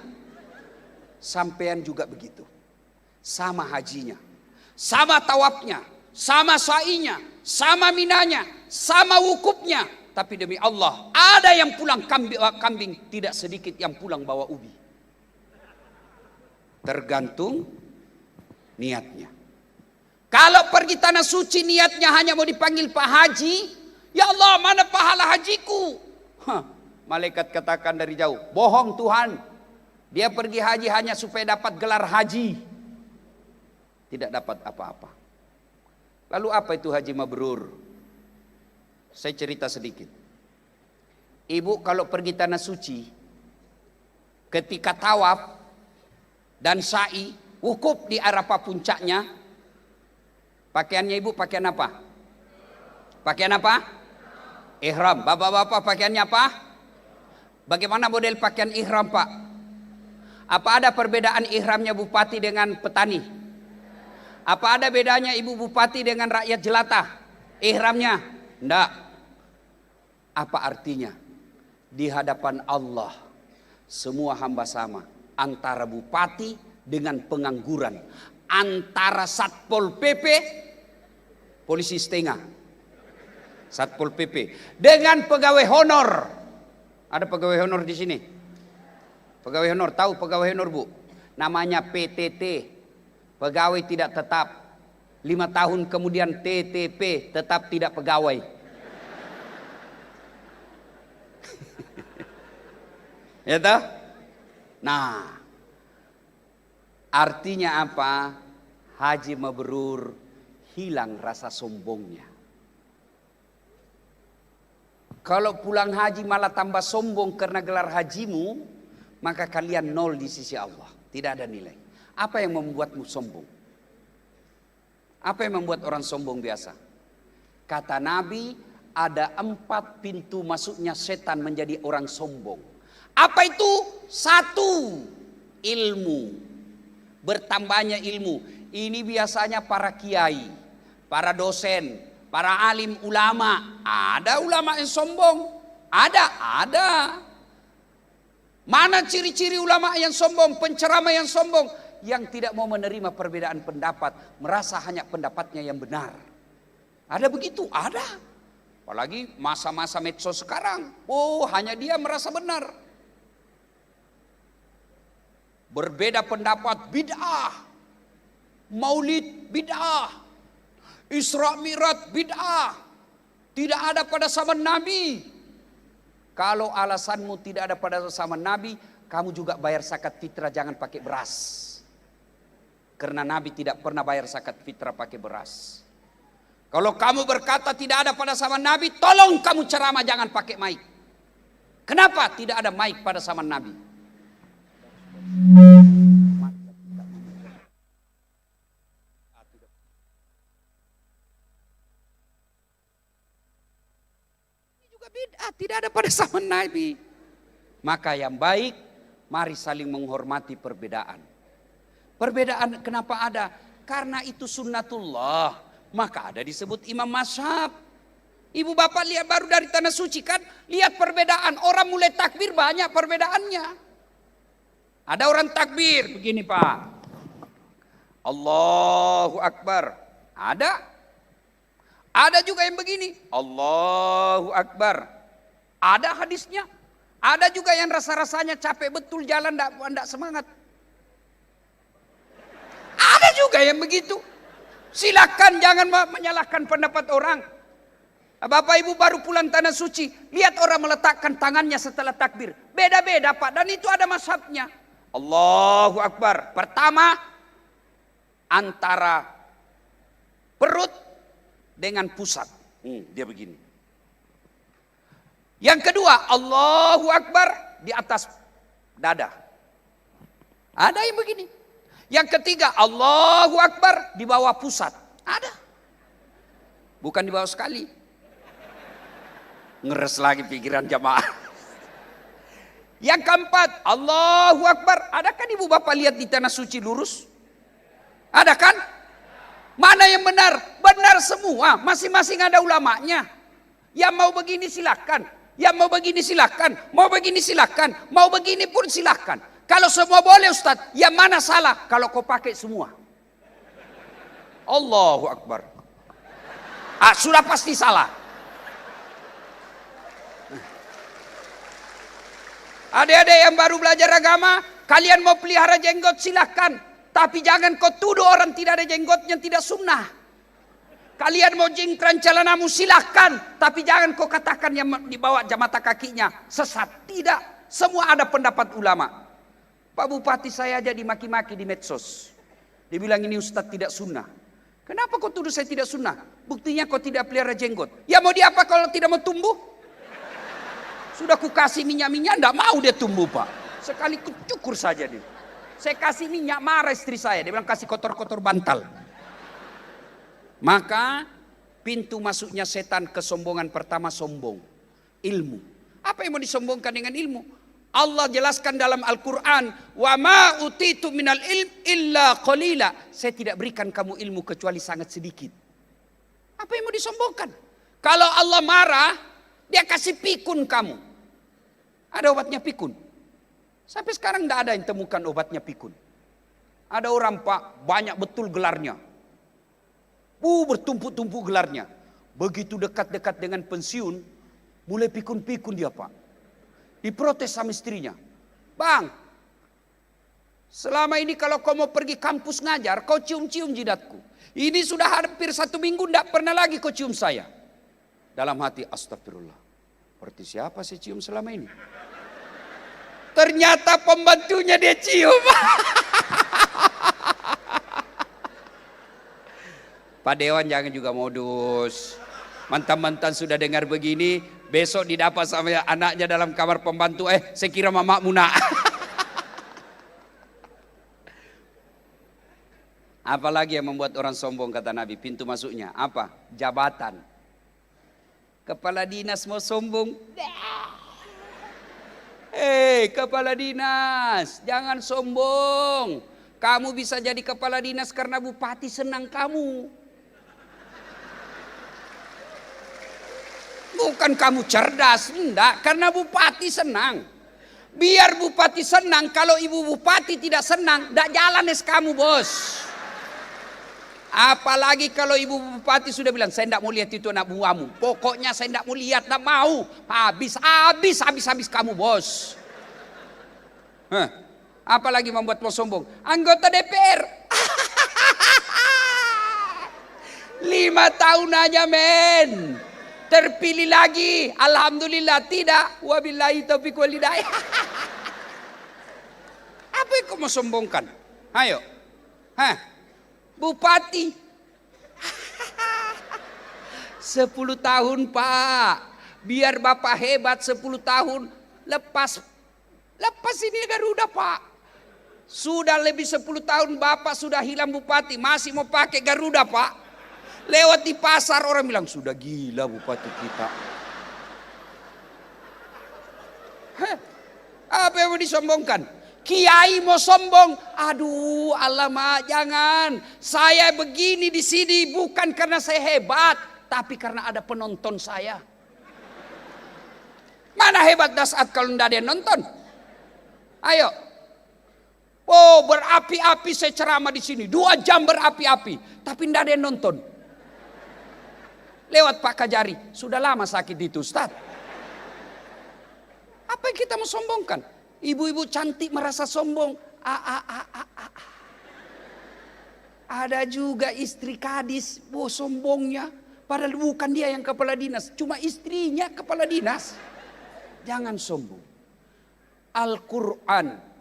Sampean juga begitu. Sama hajinya, sama tawafnya, sama sa'inya, sama minanya, sama wukufnya. Tapi demi Allah, ada yang pulang kambing, tidak sedikit yang pulang bawa ubi. Tergantung niatnya. Kalau pergi tanah suci niatnya hanya mau dipanggil Pak Haji, ya Allah mana pahala hajiku? Malaikat katakan dari jauh, bohong Tuhan. Dia pergi haji hanya supaya dapat gelar haji. Tidak dapat apa-apa. Lalu apa itu haji mabrur? Saya cerita sedikit. Ibu kalau pergi tanah suci, ketika tawaf dan sa'i, wukuf di Arafah puncaknya, pakaiannya ibu pakaian apa? Pakaian apa? Ihram. Bapak-bapak pakaiannya apa? Bagaimana model pakaian ihram Pak? Apa ada perbedaan ihramnya bupati dengan petani? Apa ada bedanya ibu bupati dengan rakyat jelata? Ihramnya? Enggak. Apa artinya? Di hadapan Allah semua hamba sama. Antara bupati dengan pengangguran, antara satpol pp, polisi setengah, satpol pp dengan pegawai honor. Ada pegawai honor di sini? Pegawai honor, tahu pegawai honor Bu? Namanya PTT, pegawai tidak tetap. 5 tahun kemudian TTP, tetap tidak pegawai. Ya toh? Nah, artinya apa? Haji mabrur, hilang rasa sombongnya. Kalau pulang haji malah tambah sombong karena gelar hajimu, maka kalian nol di sisi Allah. Tidak ada nilai. Apa yang membuatmu sombong? Apa yang membuat orang sombong biasa? Kata Nabi, ada 4 pintu masuknya setan menjadi orang sombong. Apa itu? 1, ilmu. Bertambahnya ilmu. Ini biasanya para kiai, para dosen, para alim ulama. Ada ulama yang sombong? Ada. Mana ciri-ciri ulama yang sombong, penceramah yang sombong? Yang tidak mau menerima perbedaan pendapat, merasa hanya pendapatnya yang benar. Ada begitu? Ada. Apalagi masa-masa medsos sekarang. Oh, hanya dia merasa benar. Berbeda pendapat bid'ah. Maulid bid'ah. Isra Mi'raj bid'ah. Tidak ada pada zaman Nabi. Kalau alasanmu tidak ada pada zaman Nabi, kamu juga bayar zakat fitrah, jangan pakai beras. Karena Nabi tidak pernah bayar zakat fitrah pakai beras. Kalau kamu berkata tidak ada pada zaman Nabi, tolong kamu ceramah jangan pakai mic. Kenapa tidak ada mic pada zaman Nabi? Ini juga bid'ah, tidak ada pada zaman Nabi. Maka yang baik, mari saling menghormati perbedaan. Perbedaan kenapa ada? Karena itu sunnatullah. Maka ada disebut imam mazhab. Ibu bapak lihat baru dari tanah suci kan, lihat perbedaan. Orang mulai takbir banyak perbedaannya. Ada orang takbir begini Pak, Allahu Akbar. Ada juga yang begini, Allahu Akbar. Ada hadisnya. Ada juga yang rasa-rasanya capek betul jalan, tidak semangat. Ada juga yang begitu. Silakan jangan menyalahkan pendapat orang. Bapak ibu baru pulang tanah suci, lihat orang meletakkan tangannya setelah takbir. Beda-beda Pak, dan itu ada mazhabnya. Allahu Akbar. Pertama, antara perut dengan pusat. Dia begini. Yang kedua, Allahu Akbar di atas dada. Ada yang begini. Yang ketiga, Allahu Akbar di bawah pusat. Ada. Bukan di bawah sekali. Ngeres lagi pikiran jamaah. Yang keempat, Allahu Akbar. Adakah ibu bapak lihat di tanah suci lurus? Ada kan? Mana yang benar? Benar semua. Masing-masing ada ulamanya. Yang mau begini silakan. Yang mau begini silakan. Mau begini silakan. Mau begini pun silakan. Kalau semua boleh Ustaz, yang mana salah? Kalau kau pakai semua. Allahu Akbar. Sudah pasti salah. Adik-adik yang baru belajar agama, kalian mau pelihara jenggot silahkan. Tapi jangan kau tuduh orang tidak ada jenggotnya tidak sunnah. Kalian mau jingkran celanamu silahkan. Tapi jangan kau katakan yang dibawa mata kakinya sesat. Tidak, semua ada pendapat ulama. Pak Bupati saya aja dimaki-maki di medsos. Dia bilang ini Ustadz tidak sunnah. Kenapa kau tuduh saya tidak sunnah? Buktinya kau tidak pelihara jenggot. Ya mau diapa kalau tidak mau tumbuh? Sudah ku kasih minyak-minyak, enggak mau dia tumbuh Pak. Sekali kucukur saja dia. Saya kasih minyak, marah istri saya. Dia bilang kasih kotor-kotor bantal. Maka pintu masuknya setan kesombongan pertama sombong. Ilmu. Apa yang mau disombongkan dengan ilmu? Allah jelaskan dalam Al-Quran, wa ma utitu minal ilm illa qalila. Saya tidak berikan kamu ilmu kecuali sangat sedikit. Apa yang mau disombongkan? Kalau Allah marah, dia kasih pikun kamu. Ada obatnya pikun. Sampai sekarang tidak ada yang temukan obatnya pikun. Ada orang Pak, banyak betul gelarnya. Bertumpuk-tumpuk gelarnya. Begitu dekat-dekat dengan pensiun, mulai pikun-pikun dia Pak. Diprotes sama istrinya. Bang, selama ini kalau kau mau pergi kampus ngajar, kau cium-cium jidatku. Ini sudah hampir 1 minggu, tidak pernah lagi kau cium saya. Dalam hati, astagfirullah. Seperti siapa sih cium selama ini? Ternyata pembantunya dia cium. Pak Dewan jangan juga modus. Mantan-mantan sudah dengar begini, besok didapat sama anaknya dalam kamar pembantu. Saya kira mamakmu nak. Apalagi yang membuat orang sombong kata Nabi, pintu masuknya apa? Jabatan. Kepala dinas mau sombong. Kepala dinas, jangan sombong. Kamu bisa jadi kepala dinas karena bupati senang kamu. Bukan kamu cerdas, enggak. Karena bupati senang. Biar bupati senang, kalau ibu bupati tidak senang, enggak jalan kamu bos. Apalagi kalau ibu bupati sudah bilang, saya enggak mau lihat itu anak buahmu. Pokoknya saya enggak mau lihat, enggak mau. Habis kamu bos. Apalagi membuat lo sombong. Anggota DPR. 5 tahun aja men. Terpilih lagi. Alhamdulillah tidak. Wabillahi taufiq wal hidayah. Apa yang kau mau sombongkan? Ayo. Bupati. 10 tahun Pak. Biar Bapak hebat 10 tahun. Lepas ini Garuda Pak. Sudah lebih 10 tahun Bapak sudah hilang bupati. Masih mau pakai Garuda Pak. Lewat di pasar orang bilang sudah gila bupati kita. Apa yang mau disombongkan? Kiai mau sombong. Aduh alamak jangan. Saya begini di sini bukan karena saya hebat. Tapi karena ada penonton saya. Mana hebat saat kalau tidak ada yang nonton? Ayo. Oh berapi-api saya ceramah di sini 2 jam berapi-api, tapi tidak ada yang nonton. Lewat Pak Kajari, sudah lama sakit itu Ustaz. Apa yang kita mau sombongkan? Ibu-ibu cantik merasa sombong. Ada juga istri kadis, sombongnya. Padahal bukan dia yang kepala dinas, cuma istrinya kepala dinas. Jangan sombong. Al-Quran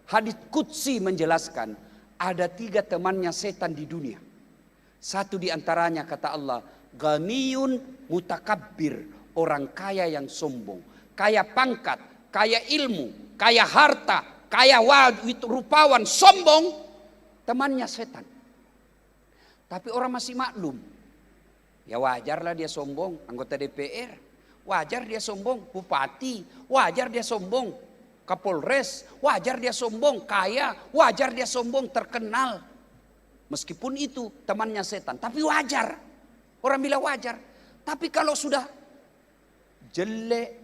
hadits qudsi menjelaskan ada 3 temannya setan di dunia. Satu di antaranya kata Allah, ghaniyun mutakabbir, orang kaya yang sombong, kaya pangkat, kaya ilmu, kaya harta, kaya rupawan, sombong, temannya setan. Tapi orang masih maklum. Ya wajarlah dia sombong, anggota DPR, wajar dia sombong, bupati, wajar dia sombong, Kapolres, wajar dia sombong, kaya, wajar dia sombong, terkenal. Meskipun itu temannya setan, tapi wajar. Orang bilang wajar. Tapi kalau sudah jelek,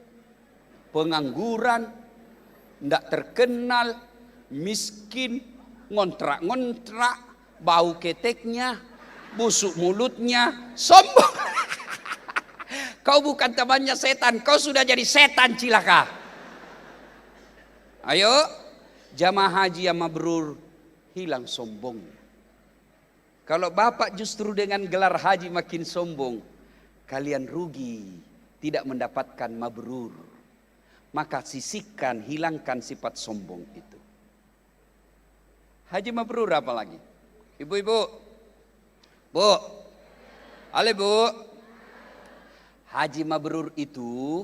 pengangguran, tidak terkenal, miskin, ngontrak-ngontrak, bau keteknya, busuk mulutnya, sombong. Kau bukan temannya setan, kau sudah jadi setan cilaka. Ayo, jamaah haji yang mabrur, hilang sombong. Kalau bapak justru dengan gelar haji makin sombong, kalian rugi, tidak mendapatkan mabrur. Maka sisihkan, hilangkan sifat sombong itu. Haji mabrur apa lagi? Ibu-ibu, bu, halo bu. Haji mabrur itu,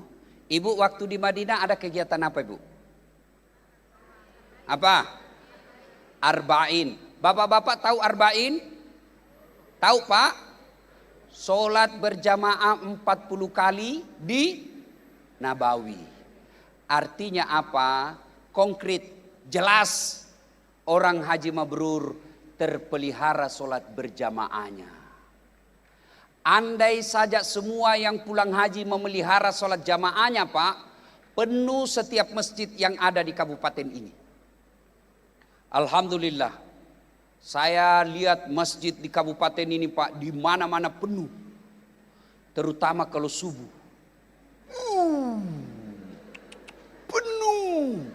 ibu waktu di Madinah ada kegiatan apa ibu? Apa? Arba'in. Bapak-bapak tahu arba'in? Tahu Pak? Sholat berjamaah 40 kali di Nabawi. Artinya apa? Konkret, jelas. Orang haji mabrur terpelihara sholat berjamaahnya. Andai saja semua yang pulang haji memelihara sholat jamaahnya Pak, penuh setiap masjid yang ada di kabupaten ini. Alhamdulillah, saya lihat masjid di kabupaten ini Pak, di mana-mana penuh. Terutama kalau subuh. Penuh.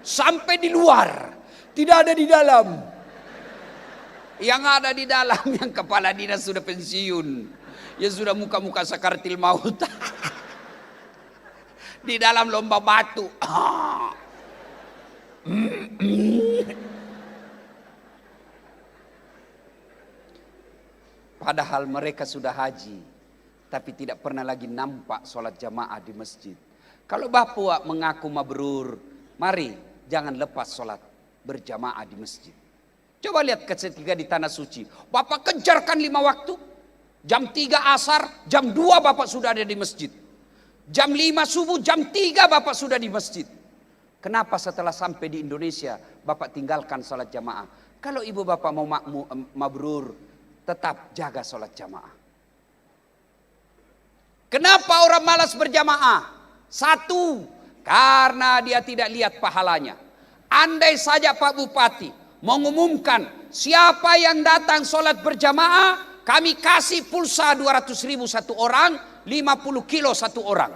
Sampai di luar. Tidak ada di dalam. Yang ada di dalam yang kepala dinas sudah pensiun. Ya sudah muka-muka sakaratil maut. Di dalam lomba batu. Padahal mereka sudah haji, tapi tidak pernah lagi nampak sholat jamaah di masjid. Kalau bapak mengaku mabrur, mari jangan lepas sholat berjamaah di masjid. Coba lihat ketika di tanah suci, bapak kejarkan 5 waktu. Jam 3 asar, jam 2 bapak sudah ada di masjid. Jam 5 subuh, jam 3 bapak sudah di masjid. Kenapa setelah sampai di Indonesia Bapak tinggalkan sholat jamaah? Kalau ibu bapak mau mabrur, tetap jaga sholat jamaah. Kenapa orang malas berjamaah? Satu, karena dia tidak lihat pahalanya. Andai saja Pak Bupati mengumumkan siapa yang datang sholat berjamaah, kami kasih pulsa 200.000 satu orang, 50 kilo satu orang.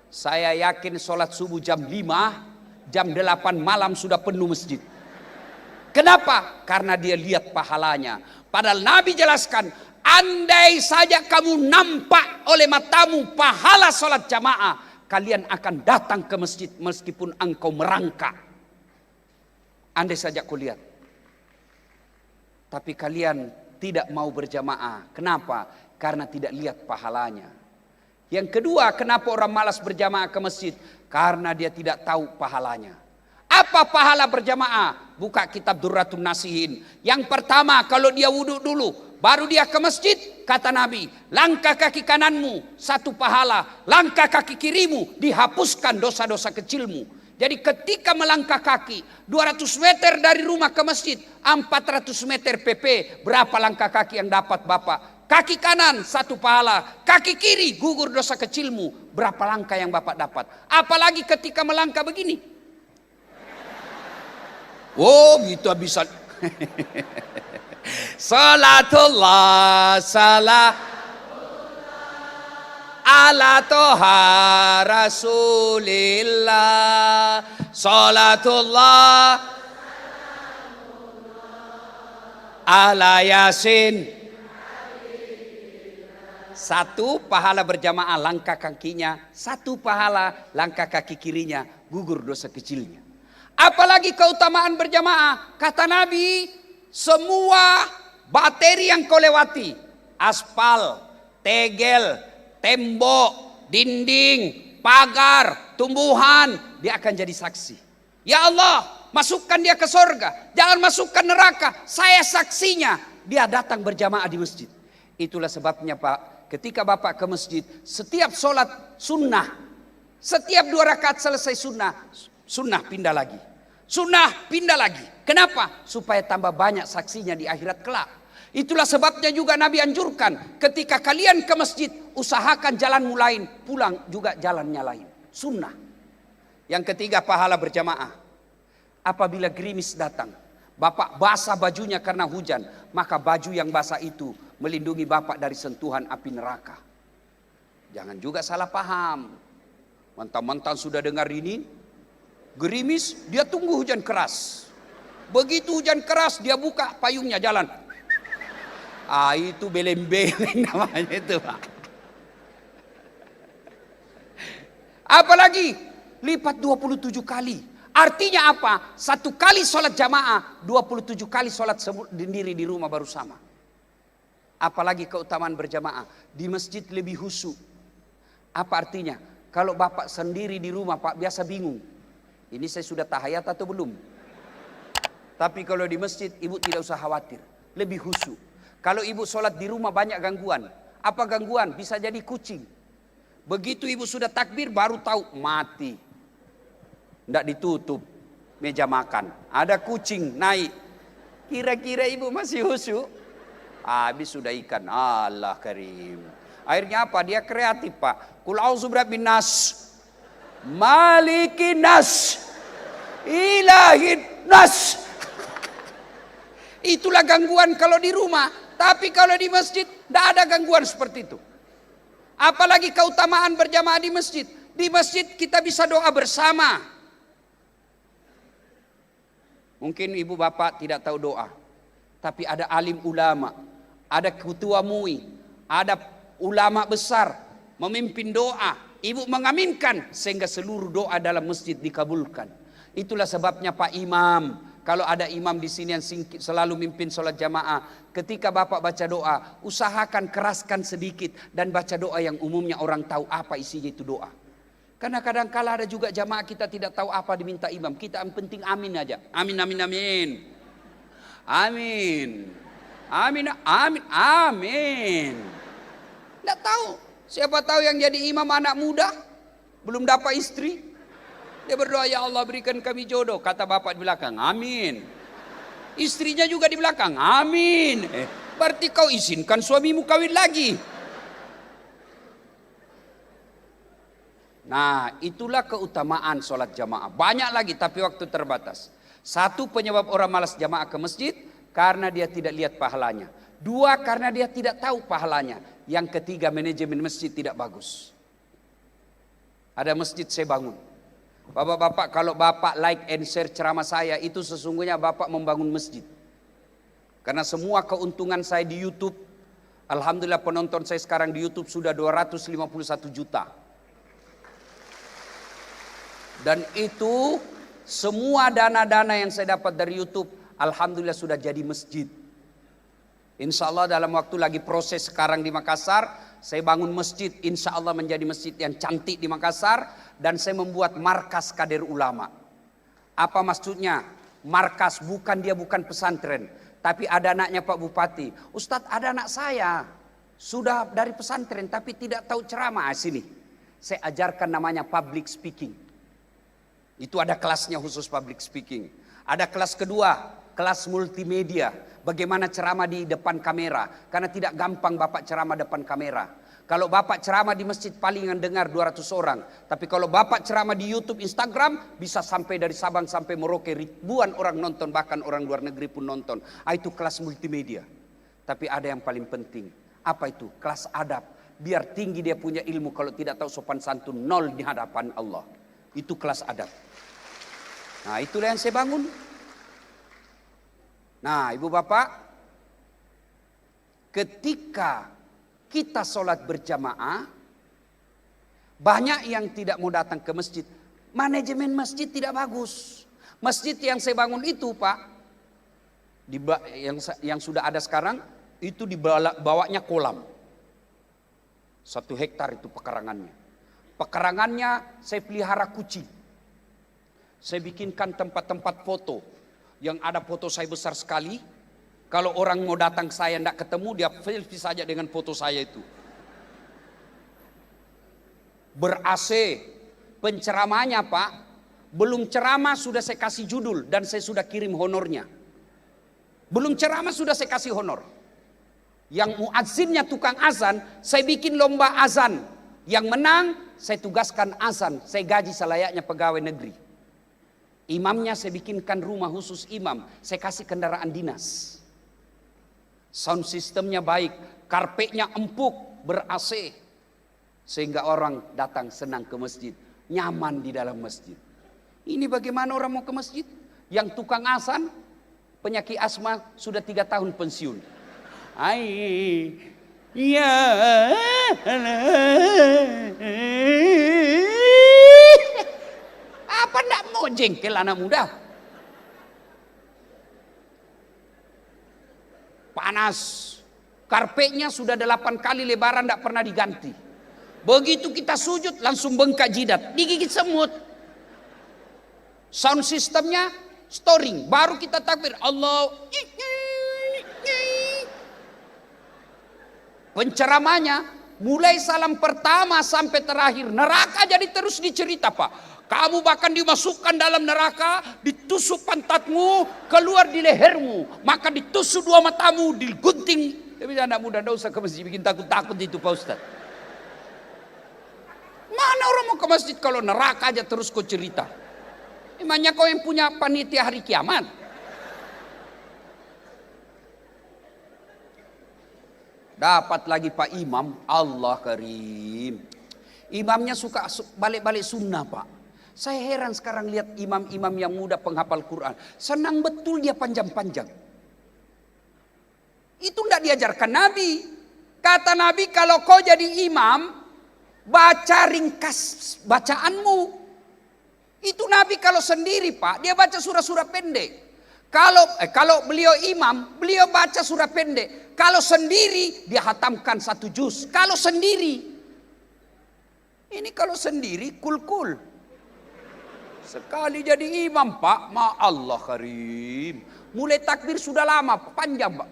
Saya yakin sholat subuh jam 5, jam 8 malam sudah penuh masjid. Kenapa? Karena dia lihat pahalanya. Padahal Nabi jelaskan, andai saja kamu nampak oleh matamu pahala sholat jamaah, kalian akan datang ke masjid meskipun engkau merangkak. Andai saja kau lihat. Tapi kalian tidak mau berjamaah. Kenapa? Karena tidak lihat pahalanya. Yang kedua, kenapa orang malas berjamaah ke masjid? Karena dia tidak tahu pahalanya. Apa pahala berjamaah? Buka kitab Durratun Nasihin. Yang pertama, kalau dia wudhu dulu, baru dia ke masjid, kata Nabi, langkah kaki kananmu satu pahala, langkah kaki kirimu dihapuskan dosa-dosa kecilmu. Jadi ketika melangkah kaki 200 meter dari rumah ke masjid, 400 meter PP, berapa langkah kaki yang dapat Bapak? Kaki kanan satu pahala, kaki kiri gugur dosa kecilmu, berapa langkah yang Bapak dapat? Apalagi ketika melangkah begini. Oh, gitu bisa. Salatullah salah ala toha rasulillah. Salatullah ala yasin. Satu pahala berjamaah langkah kakinya, satu pahala langkah kaki kirinya gugur dosa kecilnya. Apalagi keutamaan berjamaah, kata Nabi, semua bateri yang kau lewati, aspal, tegel, tembok, dinding, pagar, tumbuhan, dia akan jadi saksi. Ya Allah, masukkan dia ke surga, jangan masukkan neraka, saya saksinya. Dia datang berjamaah di masjid. Itulah sebabnya Pak, ketika Bapak ke masjid, setiap sholat sunnah, setiap 2 rakaat selesai sunnah pindah lagi. Sunnah pindah lagi. Kenapa? Supaya tambah banyak saksinya di akhirat kelak. Itulah sebabnya juga Nabi anjurkan, ketika kalian ke masjid, usahakan jalanmu lain, pulang juga jalannya lain. Sunnah. Yang ketiga, pahala berjamaah. Apabila gerimis datang, Bapak basah bajunya karena hujan, maka baju yang basah itu melindungi Bapak dari sentuhan api neraka. Jangan juga salah paham. Mentang-mentang sudah dengar ini, gerimis, dia tunggu hujan keras. Begitu hujan keras, dia buka payungnya jalan. Itu beleng-beleng namanya itu, Pak. Apalagi lipat 27 kali. Artinya apa? 1 kali sholat jamaah, 27 kali sholat sendiri di rumah baru sama. Apalagi keutamaan berjamaah. Di masjid lebih khusyuk. Apa artinya? Kalau Bapak sendiri di rumah, Pak, biasa bingung. Ini saya sudah tahayat atau belum? Tapi kalau di masjid, ibu tidak usah khawatir. Lebih khusyuk. Kalau ibu sholat di rumah banyak gangguan. Apa gangguan? Bisa jadi kucing. Begitu ibu sudah takbir, baru tahu mati. Tidak ditutup meja makan. Ada kucing naik. Kira-kira ibu masih khusyuk? Habis sudah ikan. Allah karim. Akhirnya apa? Dia kreatif, Pak. Qul a'udzu birabbin nas. Malikin nas, ilahin nas. Itulah gangguan kalau di rumah. Tapi kalau di masjid tidak ada gangguan seperti itu. Apalagi keutamaan berjamaah di masjid. Di masjid kita bisa doa bersama. Mungkin ibu bapak tidak tahu doa, tapi ada alim ulama, ada ketua MUI, ada ulama besar memimpin doa. Ibu mengaminkan sehingga seluruh doa dalam masjid dikabulkan. Itulah sebabnya Pak Imam, kalau ada imam di sini yang selalu mimpin sholat jamaah, ketika Bapak baca doa, usahakan keraskan sedikit dan baca doa yang umumnya orang tahu apa isinya itu doa. Karena kadang-kala ada juga jamaah kita tidak tahu apa diminta imam, kita yang penting amin aja. Amin, amin, amin. Amin. Amin, amin, amin. Tidak tahu. Siapa tahu yang jadi imam anak muda, belum dapat istri. Dia berdoa, ya Allah berikan kami jodoh. Kata bapak di belakang, amin. Istrinya juga di belakang, amin. Berarti kau izinkan suamimu kawin lagi. Nah, itulah keutamaan sholat jamaah. Banyak lagi tapi waktu terbatas. Satu, penyebab orang malas jamaah ke masjid karena dia tidak lihat pahalanya. Dua, karena dia tidak tahu pahalanya. Yang ketiga, manajemen masjid tidak bagus. Ada masjid saya bangun. Bapak-bapak, kalau bapak like and share ceramah saya, itu sesungguhnya bapak membangun masjid. Karena semua keuntungan saya di YouTube, alhamdulillah penonton saya sekarang di YouTube sudah 251 juta. Dan itu semua dana-dana yang saya dapat dari YouTube, alhamdulillah sudah jadi masjid. Insya Allah dalam waktu lagi proses sekarang di Makassar, saya bangun masjid, insya Allah menjadi masjid yang cantik di Makassar. Dan saya membuat markas kader ulama. Apa maksudnya? Markas bukan pesantren. Tapi ada anaknya Pak Bupati. Ustadz, ada anak saya sudah dari pesantren tapi tidak tahu ceramah. Sini, saya ajarkan namanya public speaking. Itu ada kelasnya khusus public speaking. Ada kelas kedua, kelas multimedia. Bagaimana ceramah di depan kamera. Karena tidak gampang bapak ceramah depan kamera. Kalau bapak ceramah di masjid palingan dengar 200 orang. Tapi kalau bapak ceramah di YouTube, Instagram, bisa sampai dari Sabang sampai Merauke. Ribuan orang nonton, bahkan orang luar negeri pun nonton. Itu kelas multimedia. Tapi ada yang paling penting. Apa itu? Kelas adab. Biar tinggi dia punya ilmu, kalau tidak tahu sopan santun, nol di hadapan Allah. Itu kelas adab. Nah, itulah yang saya bangun. Nah, ibu bapak, ketika kita sholat berjamaah, banyak yang tidak mau datang ke masjid. Manajemen masjid tidak bagus. Masjid yang saya bangun itu, Pak, yang sudah ada sekarang, itu dibawanya kolam. 1 hektar itu pekarangannya. Pekarangannya saya pelihara kucing. Saya bikinkan tempat-tempat foto. Yang ada foto saya besar sekali. Kalau orang mau datang saya tidak ketemu, dia selfie saja dengan foto saya itu. Ber-AC. Penceramahnya Pak, belum ceramah sudah saya kasih judul dan saya sudah kirim honornya. Belum ceramah sudah saya kasih honor. Yang muadzinnya tukang azan, saya bikin lomba azan. Yang menang, saya tugaskan azan. Saya gaji selayaknya pegawai negeri. Imamnya saya bikinkan rumah khusus imam. Saya kasih kendaraan dinas. Sound systemnya baik. Karpetnya empuk, ber-AC. Sehingga orang datang senang ke masjid. Nyaman di dalam masjid. Ini bagaimana orang mau ke masjid? Yang tukang azan, penyakit asma, sudah 3 tahun pensiun. Ya. Apa ndak mau jengkel anak muda? Panas. Karpetnya sudah 8 kali lebaran ndak pernah diganti. Begitu kita sujud langsung bengkak jidat, digigit semut. Sound systemnya storing, baru kita takbir Allah. Penceramanya mulai salam pertama sampai terakhir neraka jadi terus dicerita, Pak. Kamu bahkan dimasukkan dalam neraka, ditusuk pantatmu, keluar di lehermu, maka ditusuk 2 matamu, digunting. Tapi anak muda tidak usah ke masjid, bikin takut-takut itu Pak Ustadz. Mana orang mau ke masjid kalau neraka aja terus kau cerita? Emangnya kau yang punya panitia hari kiamat? Dapat lagi Pak Imam, Allah karim. Imamnya suka balik-balik sunnah Pak. Saya heran sekarang lihat imam-imam yang muda penghafal Quran. Senang betul dia panjang-panjang. Itu tidak diajarkan Nabi. Kata Nabi, kalau kau jadi imam, baca ringkas bacaanmu. Itu Nabi kalau sendiri Pak, dia baca surah-surah pendek. Kalau beliau imam, beliau baca surah pendek. Kalau sendiri, dia hatamkan 1 juz. Kalau sendiri. Ini kalau sendiri, kul-kul. Sekali jadi imam Pak, ma Allah karim. Mulai takbir sudah lama, panjang Pak.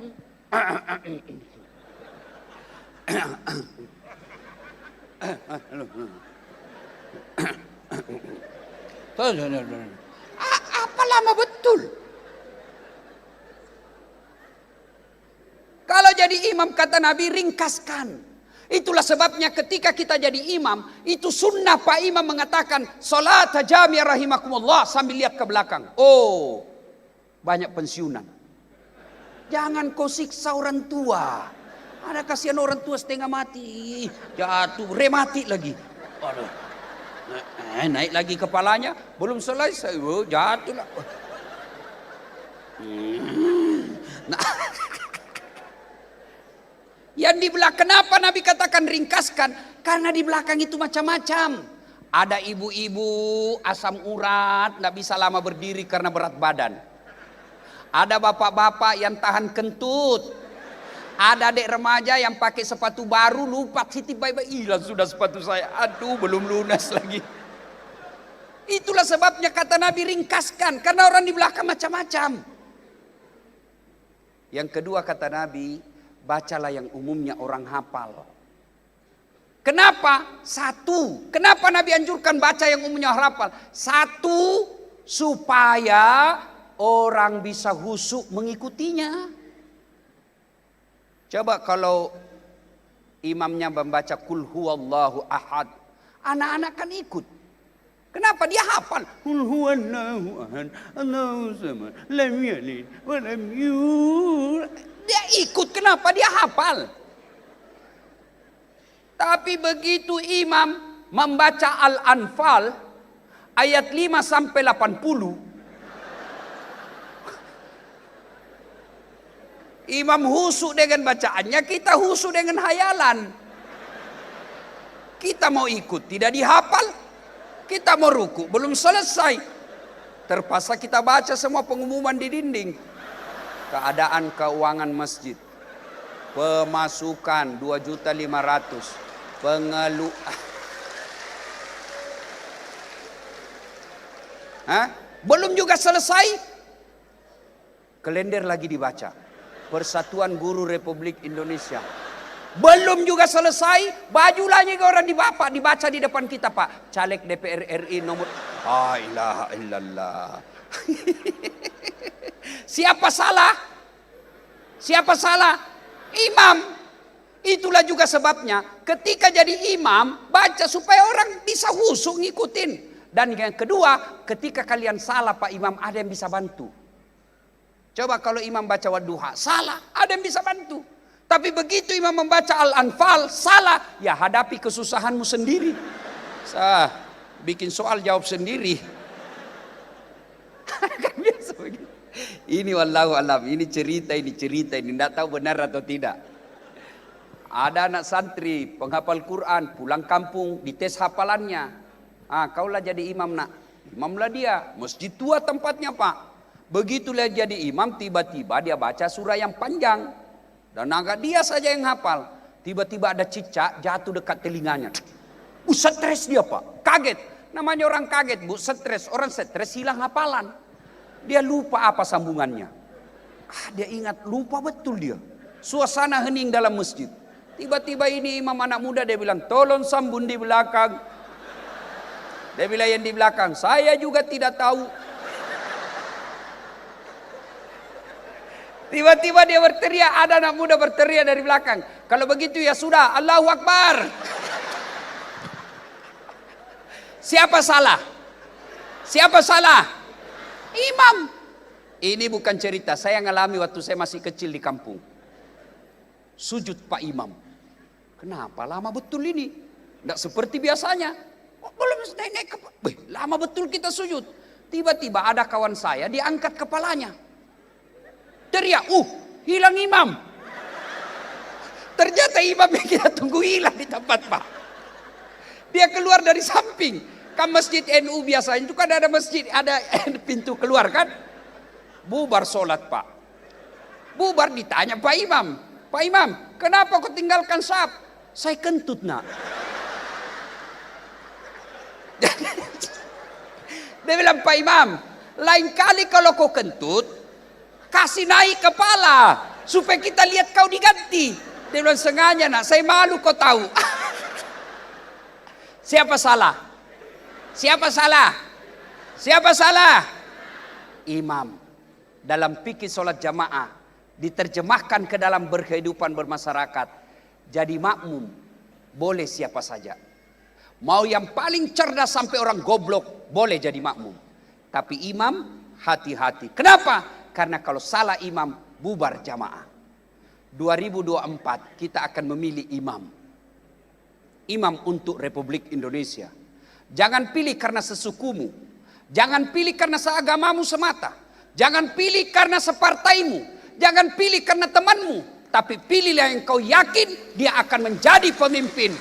Apa lama betul? Kalau jadi imam kata Nabi ringkaskan. Itulah sebabnya ketika kita jadi imam, itu sunnah Pak Imam mengatakan salat jami'ah rahimakumullah sambil lihat ke belakang. Oh, banyak pensiunan. Jangan kau siksa orang tua. Ada kasihan orang tua setengah mati, jatuh, remati lagi. Aduh. Naik lagi kepalanya, belum selesai, jatuh lah. Nah, yang di belakang, kenapa Nabi katakan ringkaskan? Karena di belakang itu macam-macam. Ada ibu-ibu asam urat, nggak bisa lama berdiri karena berat badan. Ada bapak-bapak yang tahan kentut. Ada adik remaja yang pakai sepatu baru, lupa titip bye-bye. Hilang sudah sepatu saya, aduh belum lunas lagi. Itulah sebabnya kata Nabi ringkaskan, karena orang di belakang macam-macam. Yang kedua kata Nabi, bacalah yang umumnya orang hafal. Kenapa? Satu, kenapa Nabi anjurkan baca yang umumnya orang hafal? Satu, supaya orang bisa khusyuk mengikutinya. Coba kalau imamnya membaca kul huwallahu ahad, anak-anak kan ikut. Kenapa dia hafal? Kul huwallahu ahad, Allahu samad, lam yalid wa lam yulad. Dia ikut, kenapa dia hafal? Tapi begitu imam membaca Al-Anfal ayat 5 sampai 80, imam khusyuk dengan bacaannya, kita khusyuk dengan hayalan. Kita mau ikut, tidak dihafal. Kita mau ruku, belum selesai. Terpaksa kita baca semua pengumuman di dinding. Keadaan keuangan masjid, pemasukan 2.500.000, pengeluh. Belum juga selesai, kalender lagi dibaca. Persatuan Guru Republik Indonesia. Belum juga selesai, baju lagi orang dibaca di depan kita, Pak. Caleg DPR RI nomor. La ilaha illallah. Siapa salah? Siapa salah? Imam. Itulah juga sebabnya ketika jadi imam, baca supaya orang bisa khusyuk ngikutin. Dan yang kedua, ketika kalian salah Pak Imam, ada yang bisa bantu. Coba kalau imam baca wadduha, salah, ada yang bisa bantu. Tapi begitu imam membaca Al-Anfal, salah, ya hadapi kesusahanmu sendiri. Bikin soal jawab sendiri. Kan biasa begitu. Ini wallahu alam, ini cerita, ini tidak tahu benar atau tidak. Ada anak santri penghafal Quran, pulang kampung dites hafalannya. Kaulah jadi imam nak. Imamlah dia, masjid tua tempatnya Pak. Begitulah jadi imam, tiba-tiba dia baca surah yang panjang. Dan agak dia saja yang hafal. Tiba-tiba ada cicak jatuh dekat telinganya. Stres dia Pak, kaget. Namanya orang kaget Bu, stres. Orang stres hilang hafalan. Dia lupa apa sambungannya. Dia ingat, lupa betul dia. Suasana hening dalam masjid. Tiba-tiba ini imam anak muda, dia bilang, tolong sambung di belakang. Dia bilang yang di belakang, saya juga tidak tahu. Tiba-tiba dia berteriak, ada anak muda berteriak dari belakang. Kalau begitu ya sudah, Allahu Akbar. Siapa salah? Siapa salah? Imam. Ini bukan cerita, saya ngalami waktu saya masih kecil di kampung. Sujud Pak Imam. Kenapa lama betul ini? Tidak seperti biasanya. Belum naik-naik. Lama betul kita sujud. Tiba-tiba ada kawan saya diangkat kepalanya. Teriak, hilang imam. Ternyata imam yang kita tunggu hilang di tempat Pak. Dia keluar dari samping. Kan masjid NU biasanya itu kan ada masjid, ada pintu keluar kan. Bubar sholat Pak. Bubar ditanya Pak Imam. Pak Imam, kenapa kau tinggalkan saf? Saya kentut nak. Dia bilang, Pak Imam, lain kali kalau kau kentut, kasih naik kepala supaya kita lihat kau diganti. Dia bilang sengaja nak, saya malu kau tahu. Siapa salah? Siapa salah? Siapa salah? Imam. Dalam fikih sholat jamaah diterjemahkan ke dalam berkehidupan bermasyarakat. Jadi makmum boleh siapa saja. Mau yang paling cerdas sampai orang goblok boleh jadi makmum. Tapi imam hati-hati. Kenapa? Karena kalau salah imam bubar jamaah. 2024 kita akan memilih imam. Imam untuk Republik Indonesia. Jangan pilih karena sesukumu. Jangan pilih karena seagamamu semata. Jangan pilih karena separtaimu. Jangan pilih karena temanmu. Tapi pilihlah yang kau yakin dia akan menjadi pemimpin.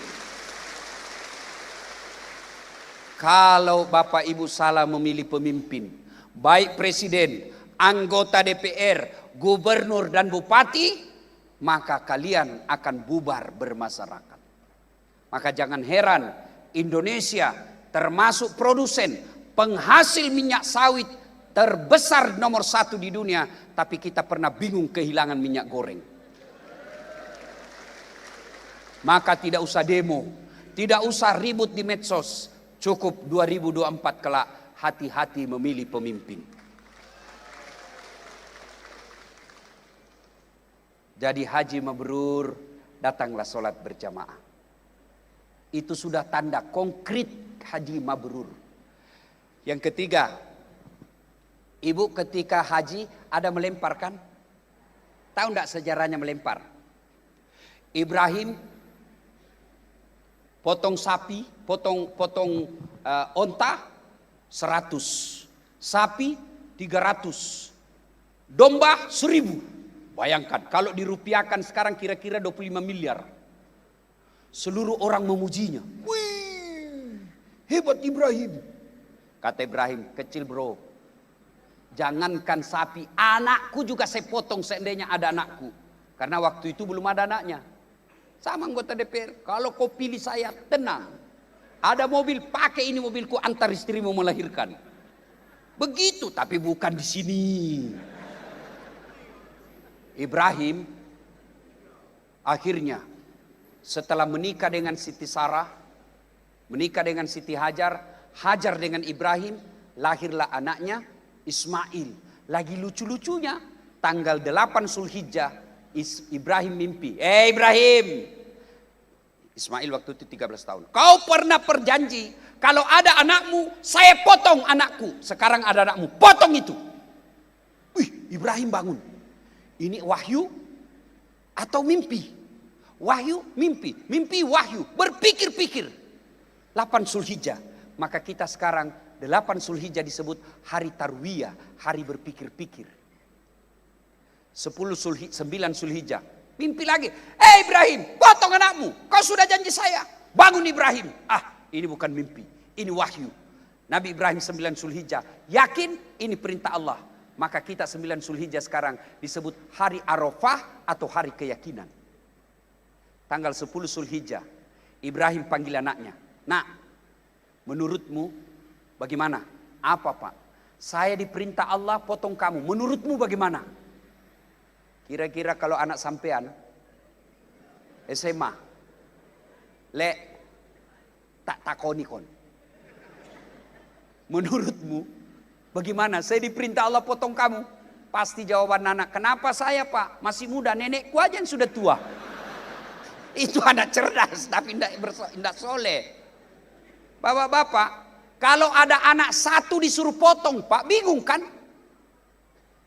Kalau Bapak Ibu salah memilih pemimpin, baik presiden, anggota DPR, gubernur dan bupati, maka kalian akan bubar bermasyarakat. Maka jangan heran Indonesia termasuk produsen penghasil minyak sawit terbesar nomor 1 di dunia, tapi kita pernah bingung kehilangan minyak goreng. Maka tidak usah demo, tidak usah ribut di medsos. Cukup 2024 kelak hati-hati memilih pemimpin. Jadi haji mabrur, datanglah sholat berjamaah. Itu sudah tanda konkret haji mabrur. Yang ketiga, ibu ketika haji ada melemparkan? Tahu enggak sejarahnya melempar? Ibrahim potong sapi, potong onta 100, sapi 300, domba 1000. Bayangkan kalau dirupiahkan sekarang kira-kira 25 miliar. Seluruh orang memujinya. Wih, hebat Ibrahim. Kata Ibrahim, kecil bro. Jangankan sapi, anakku juga saya potong seandainya ada anakku. Karena waktu itu belum ada anaknya. Sama anggota DPR, kalau kau pilih saya tenang. Ada mobil, pakai ini mobilku antar istrimu melahirkan. Begitu, tapi bukan di sini. Ibrahim akhirnya setelah menikah dengan Siti Sarah, menikah dengan Siti Hajar, Hajar dengan Ibrahim, lahirlah anaknya Ismail. Lagi lucu-lucunya, tanggal 8 Zulhijjah, Ibrahim mimpi. Ibrahim! Ismail waktu itu 13 tahun. Kau pernah berjanji, kalau ada anakmu, saya potong anakku. Sekarang ada anakmu, potong itu. Wih, Ibrahim bangun. Ini wahyu atau mimpi? Wahyu, mimpi. Mimpi, wahyu. Berpikir-pikir. 8 Zulhijjah. Maka kita sekarang 8 Zulhijjah disebut hari Tarwiyah. Hari berpikir-pikir. 9 Zulhijjah. Mimpi lagi. Ibrahim, potong anakmu. Kau sudah janji saya. Bangun Ibrahim. Ini bukan mimpi. Ini wahyu. Nabi Ibrahim 9 Zulhijjah. Yakin ini perintah Allah. Maka kita 9 Zulhijjah sekarang disebut hari Arafah atau hari keyakinan. Tanggal 10 Zulhijjah, Ibrahim panggil anaknya. Nak, menurutmu bagaimana? Apa Pak? Saya diperintah Allah potong kamu. Menurutmu bagaimana? Kira-kira kalau anak sampean SMA, tak takoni kon. Menurutmu bagaimana? Saya diperintah Allah potong kamu. Pasti jawaban anak, kenapa saya Pak? Masih muda, nenekku aja yang sudah tua. Itu anak cerdas, tapi tidak soleh. Bapak-bapak, kalau ada anak satu disuruh potong, Pak, bingung kan?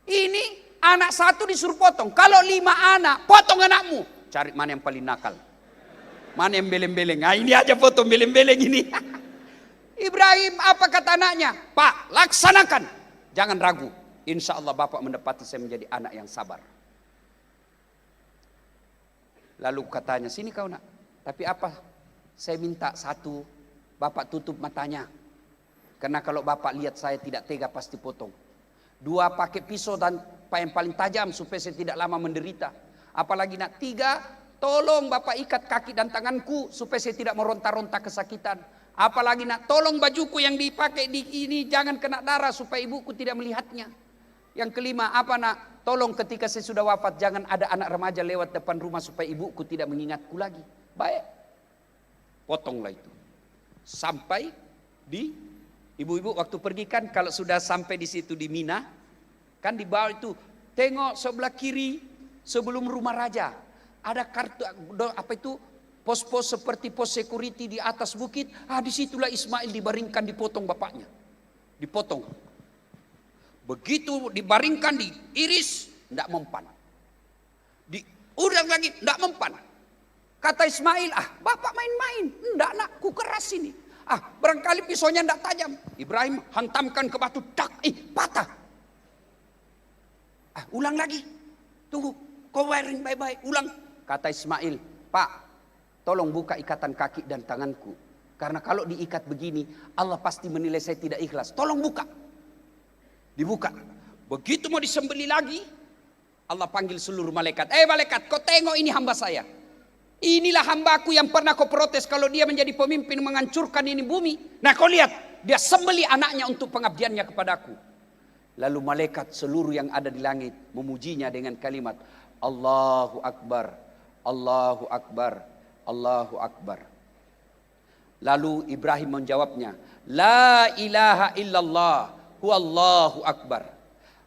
Ini anak satu disuruh potong. Kalau 5 anak, potong anakmu. Cari mana yang paling nakal. Mana yang beleng-beleng. Ini aja foto beleng-beleng ini. Ibrahim apa kata anaknya? Pak, laksanakan. Jangan ragu. Insya Allah Bapak mendapati saya menjadi anak yang sabar. Lalu katanya, sini kau nak. Tapi apa? Saya minta satu, Bapak tutup matanya. Karena kalau Bapak lihat saya tidak tega pasti potong. 2, pakai pisau dan yang paling tajam supaya saya tidak lama menderita. Apalagi nak 3, tolong Bapak ikat kaki dan tanganku supaya saya tidak meronta-ronta kesakitan. Apalagi nak tolong bajuku yang dipakai di ini jangan kena darah supaya ibuku tidak melihatnya. Yang kelima, apa nak? Tolong ketika saya sudah wafat jangan ada anak remaja lewat depan rumah supaya ibuku tidak mengingatku lagi. Baik. Potonglah itu. Sampai di Ibu-ibu waktu pergi kan kalau sudah sampai di situ di Mina, kan di bawah itu tengok sebelah kiri sebelum rumah raja ada kartu apa itu pos-pos seperti pos security di atas bukit. Disitulah Ismail dibaringkan, dipotong bapaknya, dipotong. Begitu dibaringkan, diiris, tidak mempan. Diudang lagi, tidak mempan. Kata Ismail, bapak main-main, enggak nak, ku keras ini. Barangkali pisaunya enggak tajam. Ibrahim hantamkan ke batu, patah. Ulang lagi, tunggu, kau wiring baik-baik, ulang. Kata Ismail, Pak, tolong buka ikatan kaki dan tanganku. Karena kalau diikat begini, Allah pasti menilai saya tidak ikhlas. Tolong buka. Dibuka. Begitu mau disembeli lagi, Allah panggil seluruh malaikat. Malaikat, kau tengok ini hamba saya. Inilah hambaku yang pernah kau protes kalau dia menjadi pemimpin menghancurkan ini bumi. Nah kau lihat, dia sembeli anaknya untuk pengabdiannya kepadaku. Lalu malaikat seluruh yang ada di langit memujinya dengan kalimat Allahu Akbar, Allahu Akbar, Allahu Akbar. Lalu Ibrahim menjawabnya, La ilaha illallah, huwallahu akbar.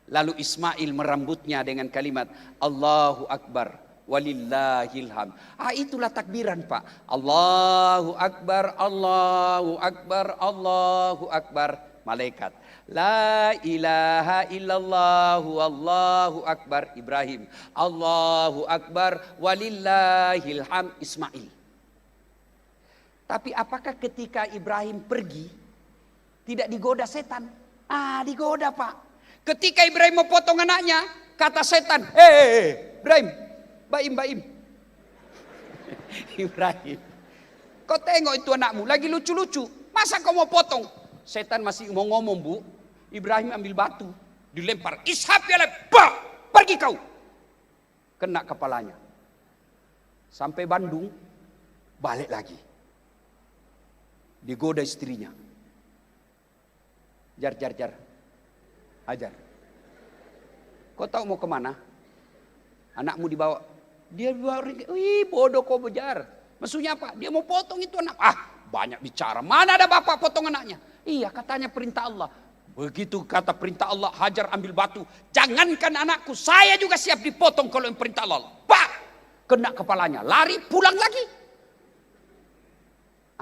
Lalu Ismail merambutnya dengan kalimat Allahu Akbar, walillahil hamd. Itulah takbiran, Pak. Allahu Akbar, Allahu Akbar, Allahu Akbar. Malaikat, La ilaha illallah, Allahu Akbar. Ibrahim, Allahu Akbar, walillahil hamd. Ismail. Tapi apakah ketika Ibrahim pergi tidak digoda setan? Digoda, Pak. Ketika Ibrahim mau potong anaknya, kata setan, Ibrahim, baim. Ibrahim, kau tengok itu anakmu lagi lucu-lucu, masa kau mau potong? Setan masih mau ngomong, Bu. Ibrahim ambil batu, dilempar, ishab ya, pergi kau. Kena kepalanya. Sampai Bandung, balik lagi. Digoda istrinya. Jar. Ajar. Kau tahu mau kemana? Anakmu dibawa. Dia bawa, bodoh kau bejar. Maksudnya apa? Dia mau potong itu anak. Banyak bicara. Mana ada bapak potong anaknya? Iya, katanya perintah Allah. Begitu kata perintah Allah, Hajar ambil batu. Jangankan anakku, saya juga siap dipotong kalau yang perintah Allah. Pak! Kena kepalanya. Lari, pulang lagi.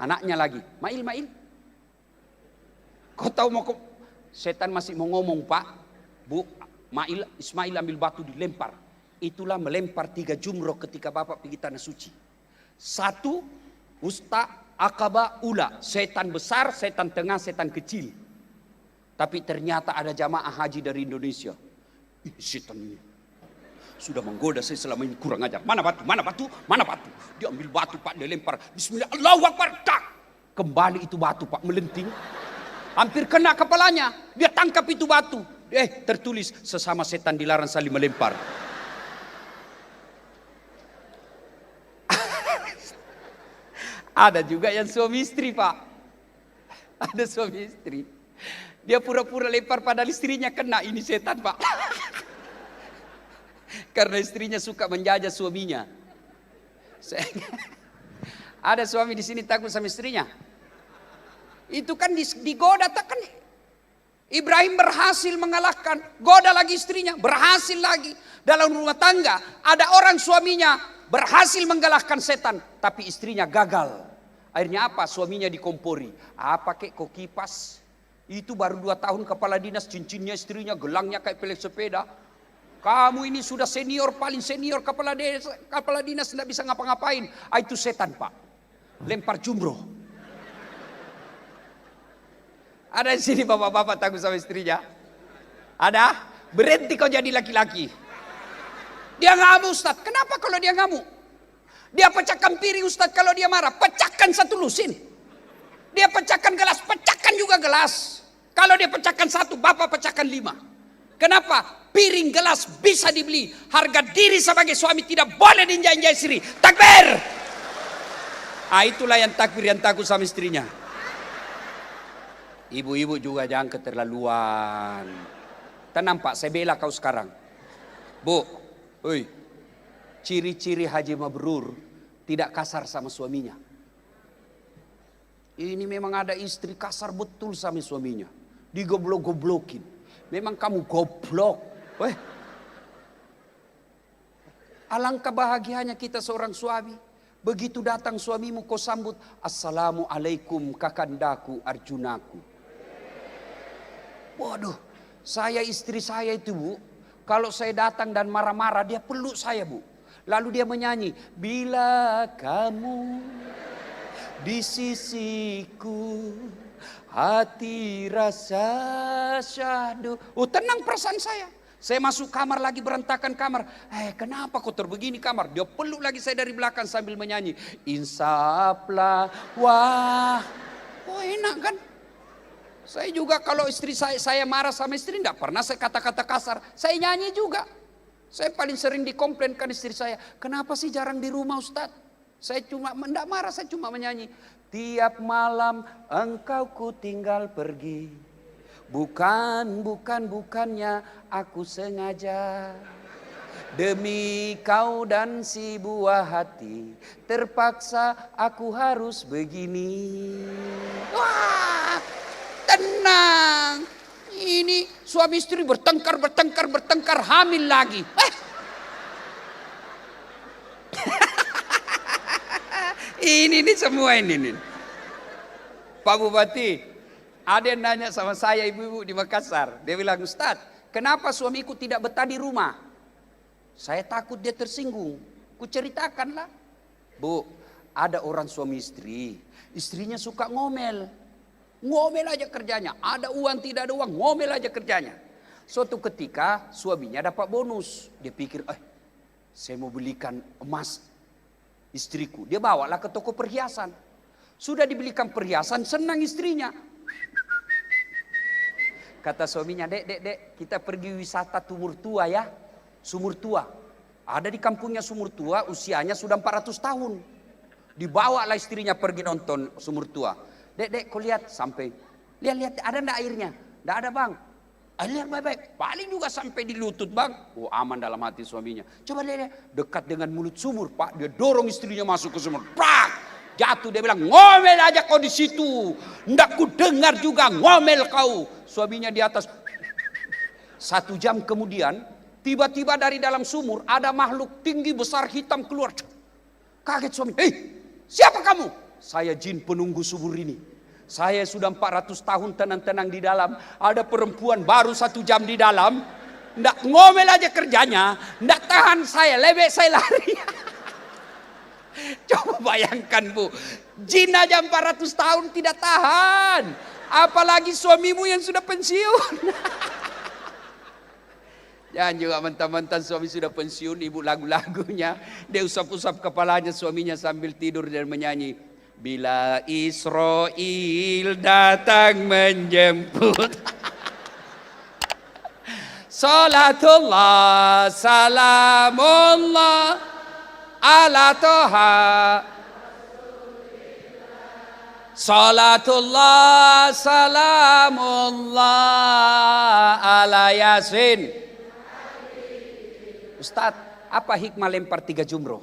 Anaknya lagi. Mail. Kau tahu mau setan masih mau ngomong, Pak. Bu, Ismail ambil batu dilempar. Itulah melempar 3 jumroh ketika bapak pergi tanah suci. 1, Usta, Aqaba, Ula. Setan besar, setan tengah, setan kecil. Tapi ternyata ada jamaah haji dari Indonesia. Setan ini sudah menggoda saya selama ini, kurang ajar. Mana batu? Dia ambil batu, Pak, dia lempar. Bismillah, Allahu Akbar, tak. Kembali itu batu, Pak, melenting. Hampir kena kepalanya. Dia tangkap itu batu. Tertulis, sesama setan dilarang saling melempar. Ada juga yang suami istri, Pak. Ada suami istri. Dia pura-pura lempar padahal istrinya kena. Ini setan, Pak. Karena istrinya suka menjajah suaminya. Ada suami di sini takut sama istrinya. Itu kan digoda, tak kan? Ibrahim berhasil mengalahkan, goda lagi istrinya, berhasil lagi. Dalam rumah tangga ada orang suaminya berhasil mengalahkan setan, tapi istrinya gagal. Akhirnya apa? Suaminya dikompori. Pakai kok kipas. Itu baru 2 tahun kepala dinas, cincinnya istrinya, gelangnya kayak pelek sepeda. Kamu ini sudah senior, paling senior kepala dinas, tidak bisa ngapa-ngapain. Itu setan, Pak. Lempar jumroh. Ada di sini bapak-bapak takut sama istrinya? Ada? Berhenti kau jadi laki-laki. Dia ngamuk, Ustaz. Kenapa kalau dia ngamuk? Dia pecahkan piring, Ustaz, kalau dia marah. Pecahkan 1 lusin. Dia pecahkan gelas, pecahkan juga gelas. Kalau dia pecahkan 1, bapak pecahkan 5. Kenapa? Piring gelas bisa dibeli. Harga diri sebagai suami tidak boleh diinjak-injak istri. Takbir! Itulah yang takbir, yang takut sama istrinya. Ibu-ibu juga jangan keterlaluan. Tenang, Pak, saya bela kau sekarang. Bu, ciri-ciri haji mabrur tidak kasar sama suaminya. Ini memang ada istri kasar betul sama suaminya. Digoblok-goblokin. Memang kamu goblok. Weh. Alangkah bahagianya kita seorang suami. Begitu datang suamimu kau sambut. Assalamualaikum kakandaku Arjunaku. Waduh, saya istri saya itu Bu. Kalau saya datang dan marah-marah dia peluk saya Bu. Lalu dia menyanyi. Bila kamu di sisiku hati rasa syahdu. Oh tenang perasaan saya. Saya masuk kamar lagi berantakan kamar. Kenapa kau terbegini kamar? Dia peluk lagi saya dari belakang sambil menyanyi. Insaplah wah. Oh enak kan? Saya juga kalau istri saya marah sama istri enggak pernah saya kata-kata kasar. Saya nyanyi juga. Saya paling sering dikomplainkan istri saya. Kenapa sih jarang di rumah Ustadz? Saya cuma enggak marah, saya cuma menyanyi. Tiap malam engkau ku tinggal pergi. Bukannya aku sengaja. Demi kau dan si buah hati. Terpaksa aku harus begini. Wah, tenang. Ini suami istri bertengkar, hamil lagi. Ini semua ini nih. Pak Bupati, ada yang nanya sama saya ibu-ibu di Makassar. Dia bilang, Ustadz, kenapa suamiku tidak betah di rumah? Saya takut dia tersinggung. Ku ceritakanlah. Bu, ada orang suami istri. Istrinya suka ngomel. Ngomel aja kerjanya. Ada uang tidak ada uang, ngomel aja kerjanya. Suatu ketika suaminya dapat bonus. Dia pikir, saya mau belikan emas istriku. Dia bawalah ke toko perhiasan. Sudah dibelikan perhiasan, senang istrinya. Kata suaminya, dek, kita pergi wisata Sumur Tua ya. Sumur Tua. Ada di kampungnya Sumur Tua, usianya sudah 400 tahun. Dibawalah istrinya pergi nonton Sumur Tua. Dek, kau lihat sampai. Lihat, ada enggak airnya? Enggak ada bang. Lihat baik-baik. Paling juga sampai di lutut bang. Oh aman dalam hati suaminya. Coba lihat, dekat dengan mulut sumur pak. Dia dorong istrinya masuk ke sumur. Prak! Jatuh dia bilang, ngomel aja kau di situ. Ndak ku dengar juga ngomel kau. Suaminya di atas. 1 jam kemudian, tiba-tiba dari dalam sumur ada makhluk tinggi besar hitam keluar. Kaget suami. Siapa kamu? Saya jin penunggu sumur ini. Saya sudah 400 tahun tenang-tenang di dalam. Ada perempuan baru 1 jam di dalam. Ndak ngomel aja kerjanya. Ndak tahan saya, lebek saya lari. Coba bayangkan Bu, jin aja 400 tahun tidak tahan. Apalagi suamimu yang sudah pensiun. Jangan juga mentang-mentang suami sudah pensiun, ibu lagu-lagunya. Dia usap-usap kepalanya suaminya sambil tidur dan menyanyi. Bila Israel datang menjemput. Salatullah, salamullah. Ala toha salatullah salamullah ala yasin. Ustadz, apa hikmah lempar 3 jumroh?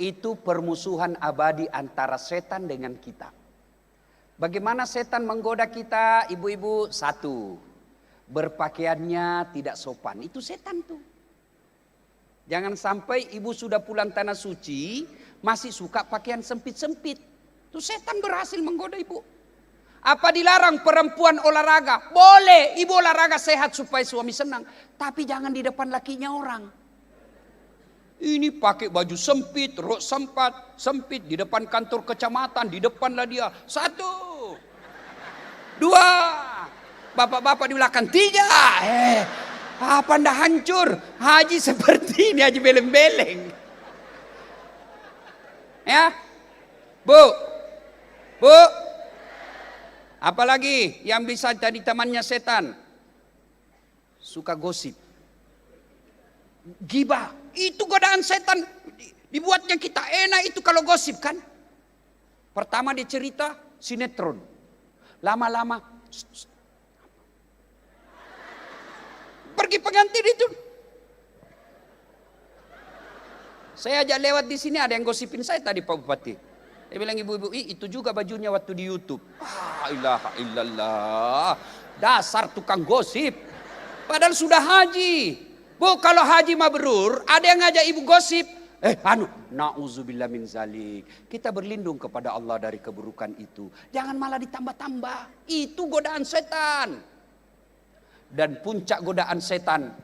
Itu permusuhan abadi antara setan dengan kita. Bagaimana setan menggoda kita? Ibu-ibu, 1, berpakaiannya tidak sopan. Itu setan tuh. Jangan sampai ibu sudah pulang tanah suci masih suka pakaian sempit-sempit. Itu setan berhasil menggoda ibu. Apa dilarang perempuan olahraga? Boleh, ibu olahraga sehat supaya suami senang. Tapi jangan di depan lakinya orang. Ini pakai baju sempit, rok sempit di depan kantor kecamatan, di depanlah dia. 1, 2, bapak-bapak di belakang. 3, apa ndak hancur? Haji seperti ini, haji beleng-beleng. Ya, Bu. Apalagi yang bisa jadi temannya setan? Suka gosip. Gibah, itu godaan setan. Dibuatnya kita enak itu kalau gosip kan. Pertama dia cerita sinetron. Lama-lama pergi pengantin itu. Saya aja lewat di sini ada yang gosipin saya tadi Pak Bupati. Dia bilang ibu-ibu, itu juga bajunya waktu di YouTube. Ah, ilaha illallah. Dasar tukang gosip. Padahal sudah haji. Bu, kalau haji mabrur, ada yang ngajak ibu gosip. Na'udzubillah min zalik. Kita berlindung kepada Allah dari keburukan itu. Jangan malah ditambah-tambah. Itu godaan setan. Dan puncak godaan setan,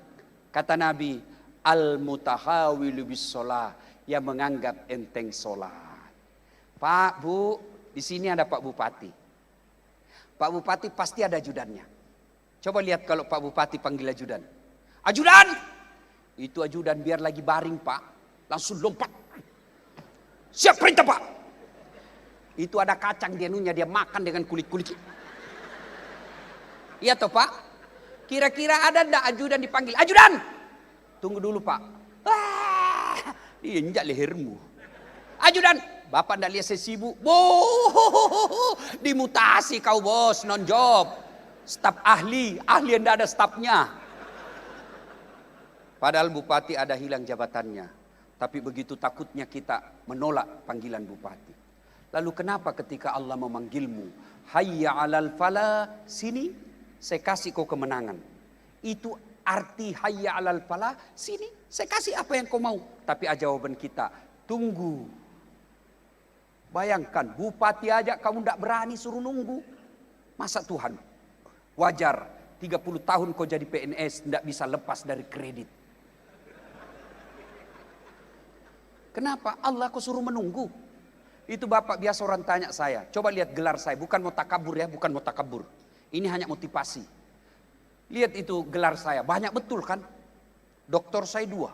kata Nabi, al-mutahawilu bis sholah, yang menganggap enteng sholat. Pak, Bu, di sini ada Pak Bupati. Pak Bupati pasti ada ajudannya. Coba lihat kalau Pak Bupati panggil ajudan. Ajudan! Itu ajudan biar lagi baring, Pak. Langsung lompat. Siap perintah, Pak. Itu ada kacang di anunya, dia makan dengan kulit-kulit. Iya toh, Pak? Kira-kira ada enggak ajudan dipanggil? Ajudan! Tunggu dulu, Pak. Dia injak lehermu. Ajudan! Bapak enggak lihat saya sibuk. Dimutasi kau bos, non job. Staf ahli yang enggak ada stafnya. Padahal bupati ada hilang jabatannya. Tapi begitu takutnya kita menolak panggilan bupati. Lalu kenapa ketika Allah memanggilmu, hayya 'alal falah, sini saya kasih kau kemenangan. Itu arti hayya 'alal falah, sini saya kasih apa yang kau mau. Tapi jawaban kita, tunggu. Bayangkan, bupati aja kamu tidak berani suruh nunggu. Masa Tuhan? Wajar, 30 tahun kau jadi PNS, tidak bisa lepas dari kredit. Kenapa? Allah kau suruh menunggu. Itu Bapak biasa orang tanya saya. Coba lihat gelar saya, bukan mau takabur ya, bukan mau takabur. Ini hanya motivasi. Lihat itu gelar saya, banyak betul kan? Doktor saya 2,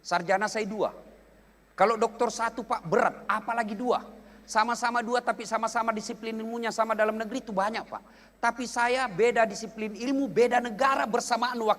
sarjana saya 2. Kalau doktor 1 Pak berat, apalagi 2. Sama-sama 2 tapi sama-sama disiplin ilmunya sama dalam negeri itu banyak Pak. Tapi saya beda disiplin ilmu, beda negara bersamaan waktu.